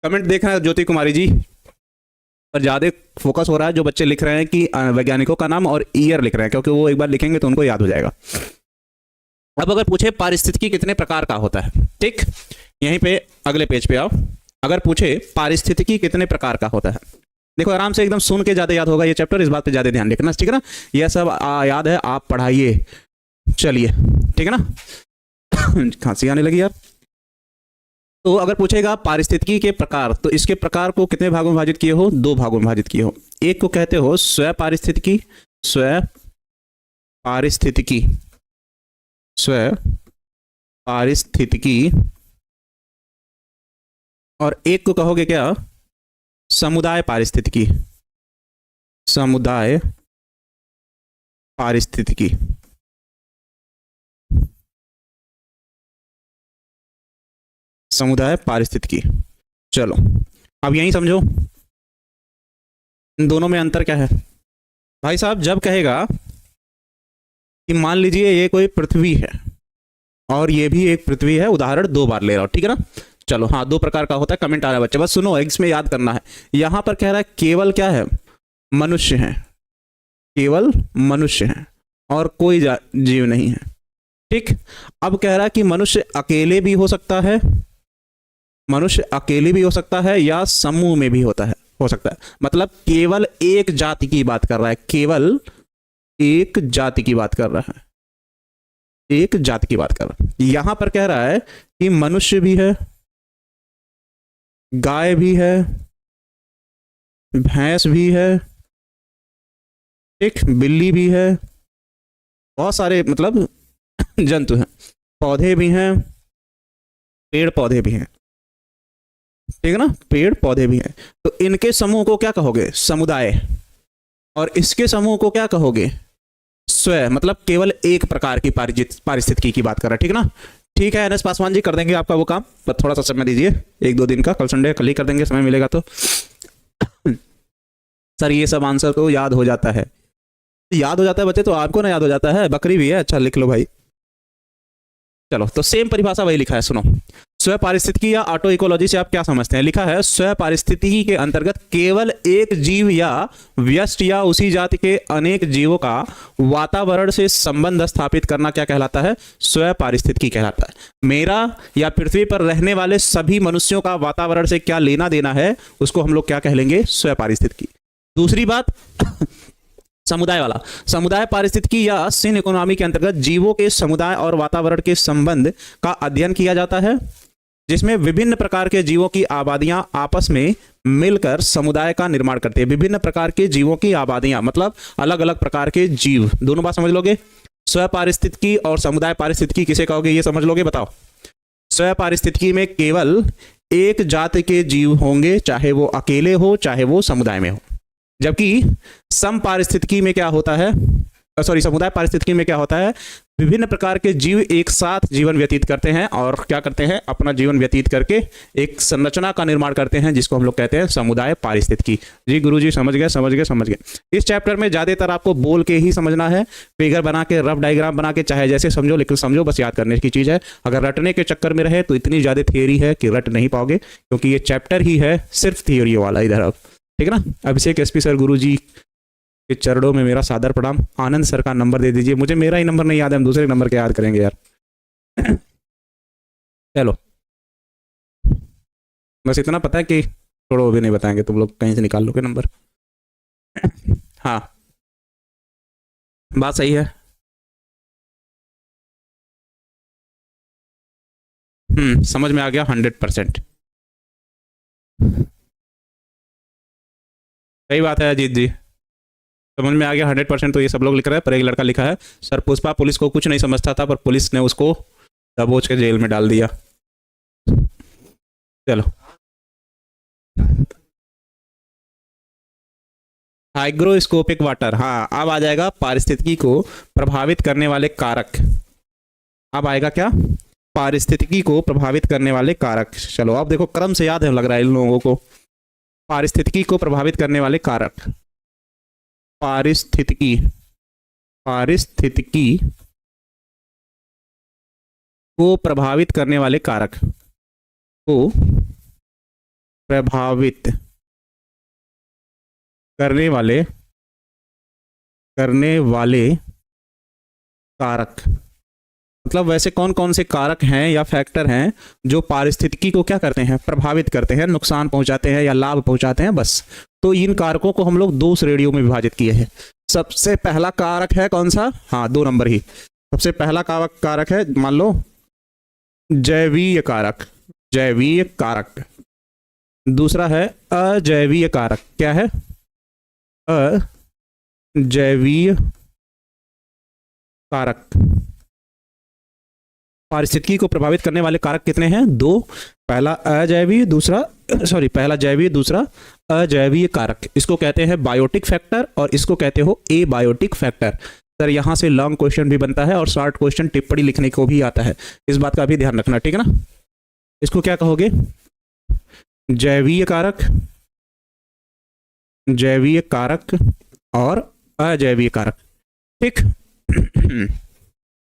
कमेंट देख रहे हैं ज्योति कुमारी जी, पर ज्यादा फोकस हो रहा है जो बच्चे लिख रहे हैं कि वैज्ञानिकों का नाम और ईयर लिख रहे हैं, क्योंकि वो एक बार लिखेंगे तो उनको याद हो जाएगा। अब अगर पूछे पारिस्थितिकी कितने प्रकार का होता है, ठीक, यहीं पे अगले पेज पे आओ। अगर पूछे पारिस्थितिकी कितने प्रकार का होता है, देखो आराम से एकदम सुन के ज्यादा याद होगा ये चैप्टर, इस बात पे ज्यादा ध्यान रखना, ठीक है ना? ये सब याद है, आप पढ़ाइए। चलिए, ठीक है ना? खांसी आने लगी यार। तो अगर पूछेगा पारिस्थितिकी के प्रकार, तो इसके प्रकार को कितने भागों में विभाजित किए हो? 2 भागों में विभाजित किए हो। एक को कहते हो स्व पारिस्थितिकी, स्व पारिस्थितिकी, स्व पारिस्थितिकी, और एक को कहोगे क्या? समुदाय पारिस्थितिकी, समुदाय पारिस्थितिकी। समुदाय पारिस्थितिकी। चलो अब यही समझो इन दोनों में अंतर क्या है। भाई साहब जब कहेगा कि मान लीजिए ये कोई पृथ्वी है और ये भी एक पृथ्वी है, उदाहरण 2 बार ले रहा हूं, ठीक है ना? चलो हाँ, 2 प्रकार का होता है। कमेंट आ रहा है बच्चे, बस सुनो, इसमें याद करना है। यहां पर कह रहा है केवल क्या है? मनुष्य है, केवल मनुष्य है और कोई जीव नहीं है, ठीक। अब कह रहा है कि मनुष्य अकेले भी हो सकता है, मनुष्य अकेले भी हो सकता है या समूह में भी हो सकता है। मतलब केवल एक जाति की बात कर रहा है, केवल एक जाति की बात कर रहा है, एक जाति की बात कर रहा है। यहां पर कह रहा है कि मनुष्य भी है, गाय भी है, भैंस भी है, एक बिल्ली भी है, बहुत सारे मतलब जंतु हैं, पौधे भी हैं, पेड़ पौधे भी हैं, ठीक है ना? पेड़ पौधे भी हैं। तो इनके समूह को क्या कहोगे? समुदाय। और इसके समूह को क्या कहोगे? स्व। मतलब केवल एक प्रकार की पारिस्थितिकी की बात कर रहा है, ठीक है ना? ठीक है एनएस पासवान जी, कर देंगे आपका वो काम, पर थोड़ा सा समय दीजिए, 1-2 दिन का, कल संडे, कल ही कर देंगे, समय मिलेगा तो। सर ये सब आंसर तो याद हो जाता है, याद हो जाता है बच्चे, तो आपको ना याद हो जाता है? बकरी भी है, अच्छा लिख लो भाई। चलो तो सेम परिभाषा वही लिखा है, सुनो। स्व पारिस्थितिकी या ऑटो इकोलॉजी से आप क्या समझते हैं? लिखा है स्व पारिस्थितिकी के अंतर्गत केवल एक जीव या व्यष्टि या उसी जाति के अनेक जीवों का वातावरण से संबंध स्थापित करना क्या कहलाता है? स्व पारिस्थितिकी कहलाता है। मेरा या पृथ्वी पर रहने वाले सभी मनुष्यों का वातावरण से क्या लेना देना है, उसको हम लोग क्या कह लेंगे? स्व पारिस्थितिकी। दूसरी बात समुदाय वाला, समुदाय पारिस्थितिकी या सिन इकोनॉमी के अंतर्गत जीवों के समुदाय और वातावरण के संबंध का अध्ययन किया जाता है, जिसमें विभिन्न प्रकार के जीवों की आबादियां आपस में मिलकर समुदाय का निर्माण करती है। विभिन्न प्रकार के जीवों की आबादियां मतलब अलग अलग प्रकार के जीव, दोनों बात समझ लोगे? स्व पारिस्थितिकी और समुदाय पारिस्थितिकी किसे कहोगे, ये समझ लोगे? बताओ। स्व पारिस्थितिकी में केवल एक जाति के जीव होंगे, चाहे वो अकेले हो चाहे वो समुदाय में हो। जबकि सम पारिस्थितिकी में क्या होता है, समुदाय पारिस्थितिकी में क्या होता है? विभिन्न प्रकार के जीव एक साथ जीवन व्यतीत करते हैं और क्या करते हैं? अपना जीवन व्यतीत करके एक संरचना का निर्माण करते हैं, जिसको हम लोग कहते हैं समुदाय पारिस्थितिकी। जी गुरुजी समझ गए। इस चैप्टर में ज्यादातर आपको बोल के ही समझना है, फिगर बना के, रफ डायग्राम बना के, चाहे जैसे समझो, लेकिन समझो, बस याद करने की चीज है। अगर रटने के चक्कर में रहे तो इतनी ज्यादा थियरी है कि रट नहीं पाओगे, क्योंकि ये चैप्टर ही है सिर्फ थियरी वाला इधर। अब ठीक है ना? अभिषेक एसपी सर गुरुजी के चरणों में मेरा सादर प्रणाम। आनंद सर का नंबर दे दीजिए, मुझे मेरा ही नंबर नहीं याद है, हम दूसरे नंबर के याद करेंगे यार। चलो बस इतना पता है कि छोड़ो, भी नहीं बताएंगे, तुम लोग कहीं से निकाल लोगे नंबर। हाँ बात सही है। समझ में आ गया 100%। सही बात है अजीत जी, समझ में आ गया 100%। तो ये सब लोग लिख रहे हैं, पर एक लड़का लिखा है सर पुष्पा पुलिस को कुछ नहीं समझता था, पर पुलिस ने उसको दबोच के जेल में डाल दिया। चलो, हाइग्रोस्कोपिक वाटर, हाँ अब आ जाएगा पारिस्थितिकी को प्रभावित करने वाले कारक। अब आएगा क्या? पारिस्थितिकी को प्रभावित करने वाले कारक। चलो अब देखो, क्रम से याद है लग रहा है इन लोगों को। पारिस्थितिकी को प्रभावित करने वाले कारक, पारिस्थितिकी, पारिस्थितिकी को प्रभावित करने वाले कारक, को प्रभावित करने वाले कारक। मतलब वैसे कौन कौन से कारक हैं या फैक्टर हैं जो पारिस्थितिकी को क्या करते हैं? प्रभावित करते हैं, नुकसान पहुंचाते हैं या लाभ पहुंचाते हैं, बस। तो इन कारकों को हम लोग दो श्रेणियों में विभाजित किए हैं। सबसे पहला कारक है कौन सा? हाँ 2 नंबर ही। सबसे पहला कारक है मान लो जैवीय कारक, जैवीय कारक। दूसरा है अजैवीय कारक। क्या है? अजैवीय कारक। पारिस्थितिकी को प्रभावित करने वाले कारक कितने हैं? 2। पहला अजैवीय, दूसरा पहला जैवीय, दूसरा अजैवीय कारक। इसको कहते हैं बायोटिक फैक्टर और इसको कहते हो एबायोटिक फैक्टर। सर यहां से लॉन्ग क्वेश्चन भी बनता है और शॉर्ट क्वेश्चन टिप्पणी लिखने को भी आता है, इस बात का भी ध्यान रखना, ठीक है ना? इसको क्या कहोगे? जैवीय कारक, जैवीय कारक और अजैवीय कारक, ठीक।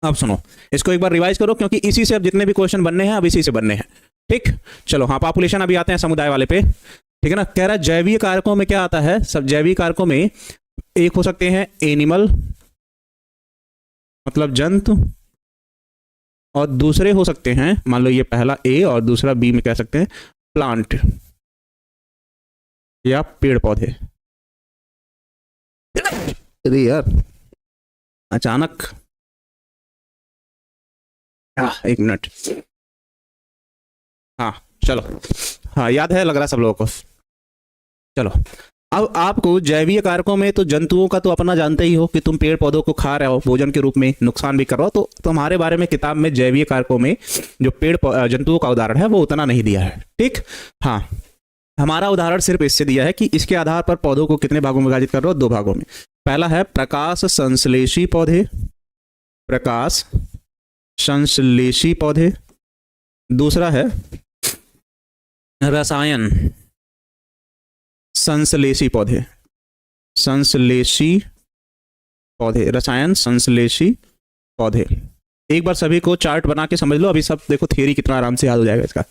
अब सुनो, इसको एक बार रिवाइज करो क्योंकि इसी से अब जितने भी क्वेश्चन बनने हैं अब इसी से बनने हैं, ठीक। चलो हाँ, पॉपुलेशन अभी आते हैं समुदाय वाले पे, ठीक है ना? कह रहा है जैवीय कारकों में क्या आता है? सब जैवीय कारकों में एक हो सकते हैं एनिमल, मतलब जंतु, और दूसरे हो सकते हैं, मान लो ये पहला ए और दूसरा बी में कह सकते हैं प्लांट या पेड़ पौधे। अरे यार अचानक, एक मिनट, हाँ चलो, हाँ याद है लग रहा सब लोगों को। चलो अब आपको जैवीय कारकों में तो जंतुओं का तो अपना जानते ही हो कि तुम पेड़ पौधों को खा रहे हो भोजन के रूप में, नुकसान भी कर रहे हो, तो तुम्हारे बारे में किताब में जैवीय कारकों में जो पेड़ जंतुओं का उदाहरण है वो उतना नहीं दिया है, ठीक। हाँ, हमारा उदाहरण सिर्फ इससे दिया है कि इसके आधार पर पौधों को कितने भागों में विभाजित कर रहे हो? 2 भागों में। पहला है प्रकाश संश्लेषी पौधे, प्रकाश संश्लेषी पौधे। दूसरा है रसायन संश्लेषी पौधे, संश्लेषी पौधे, रसायन संश्लेषी पौधे। एक बार सभी को चार्ट बना के समझ लो, अभी सब देखो थियरी कितना आराम से याद हो जाएगा इसका।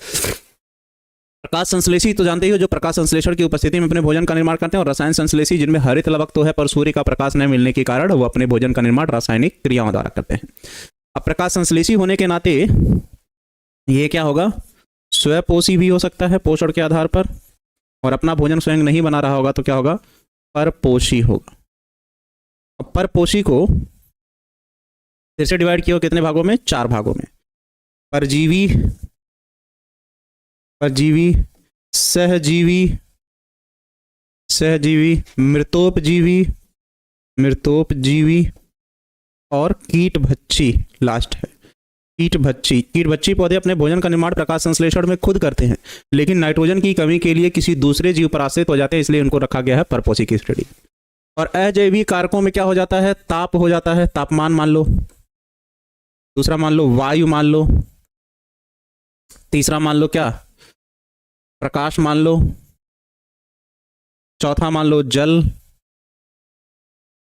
प्रकाश संश्लेषी तो जानते ही हो, जो प्रकाश संश्लेषण की उपस्थिति में अपने भोजन का निर्माण करते हैं, और रसायन संश्लेषी जिनमें हरित लवक तो है पर सूर्य का प्रकाश न मिलने के कारण वो अपने भोजन का निर्माण रासायनिक क्रियाओं द्वारा करते हैं। अब प्रकाश संश्लेषी होने के नाते ये क्या होगा? स्वपोषी भी हो सकता है पोषण के आधार पर, और अपना भोजन स्वयं नहीं बना रहा होगा तो क्या होगा? परपोषी होगा। अब परपोषी को फिर से डिवाइड किया कितने भागों में? 4 भागों में। परजीवी, परजीवी, सहजीवी, सहजीवी, मृतोपजीवी, मृतोपजीवी, और कीटभक्षी लास्ट है। कीटभक्षी, कीटभक्षी पौधे अपने भोजन का निर्माण प्रकाश संश्लेषण में खुद करते हैं, लेकिन नाइट्रोजन की कमी के लिए किसी दूसरे जीव पर आश्रित हो जाते हैं, इसलिए उनको रखा गया है परपोषी की श्रेणी। और अजैविक कारकों में क्या हो जाता है? ताप हो जाता है, तापमान मान लो। दूसरा मान लो वायु मान लो। तीसरा मान लो क्या? प्रकाश मान लो। चौथा मान लो जल।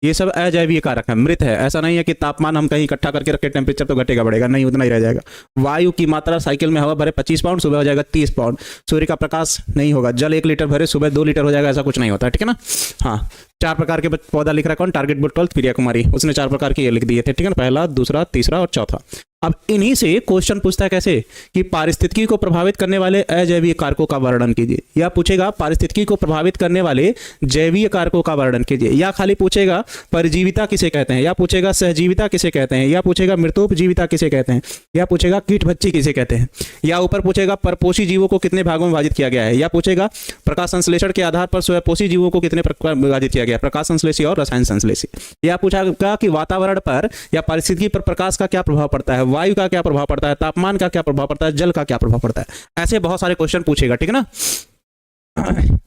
ये सब अजैवीय कारक है, मृत है। ऐसा नहीं है कि तापमान हम कहीं इकट्ठा करके रखे टेम्परेचर तो घटेगा बढ़ेगा, नहीं, उतना ही रह जाएगा। वायु की मात्रा साइकिल में हवा भरे 25 पाउंड, सुबह हो जाएगा 30 पाउंड। सूर्य का प्रकाश नहीं होगा, जल 1 लीटर भरे सुबह 2 लीटर हो जाएगा, ऐसा कुछ नहीं होता है, ठीक है ना? हाँ, चार प्रकार के पौधा लिख रहा है कौन? टारगेट बुक 12 प्रिया कुमारी, उसने चार प्रकार के ये लिख दिए थे, ठीक है ना, पहला, दूसरा, तीसरा और चौथा। अब इन्हीं से क्वेश्चन पूछता है कैसे कि पारिस्थितिकी को प्रभावित करने वाले अजैवीय कारकों का वर्णन कीजिए, या पूछेगा पारिस्थितिकी को प्रभावित करने वाले जैवीय कारकों का वर्णन कीजिए, या खाली पूछेगा परजीविता किसे कहते हैं, या पूछेगा सहजीविता किसे कहते हैं, या पूछेगा मृतोपजीविता किसे कहते हैं, या पूछेगा कीटभक्षी किसे कहते हैं, या ऊपर पूछेगा परपोषी जीवों को कितने भागों में विभाजित किया गया है, या पूछेगा प्रकाश संश्लेषण के आधार पर स्वयंपोषी जीवों को कितने प्रकार में विभाजित किया गया, प्रकाश संश्लेषी और रसायन संश्लेषी, या पूछेगा कि वातावरण पर या पारिस्थितिकी पर प्रकाश का क्या प्रभाव पड़ता है, वायु का क्या प्रभाव पड़ता है, तापमान का क्या प्रभाव पड़ता है, जल का क्या प्रभाव पड़ता है। ऐसे बहुत सारे क्वेश्चन पूछेगा, ठीक है ना।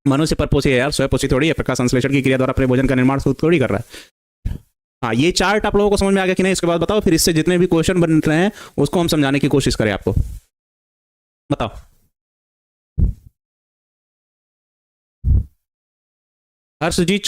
मनुष्य परपोषी है यार, स्वयंपोषी थोड़ी है, प्रकाश संश्लेषण की क्रिया द्वारा अपने भोजन का निर्माण थोड़ी कर रहा है। हाँ, ये चार्ट आप लोगों को समझ में आ गया कि नहीं? इसके बाद बताओ फिर इससे जितने भी क्वेश्चन बन रहे हैं उसको हम समझाने की कोशिश करें आपको। बताओ हर्ष जी।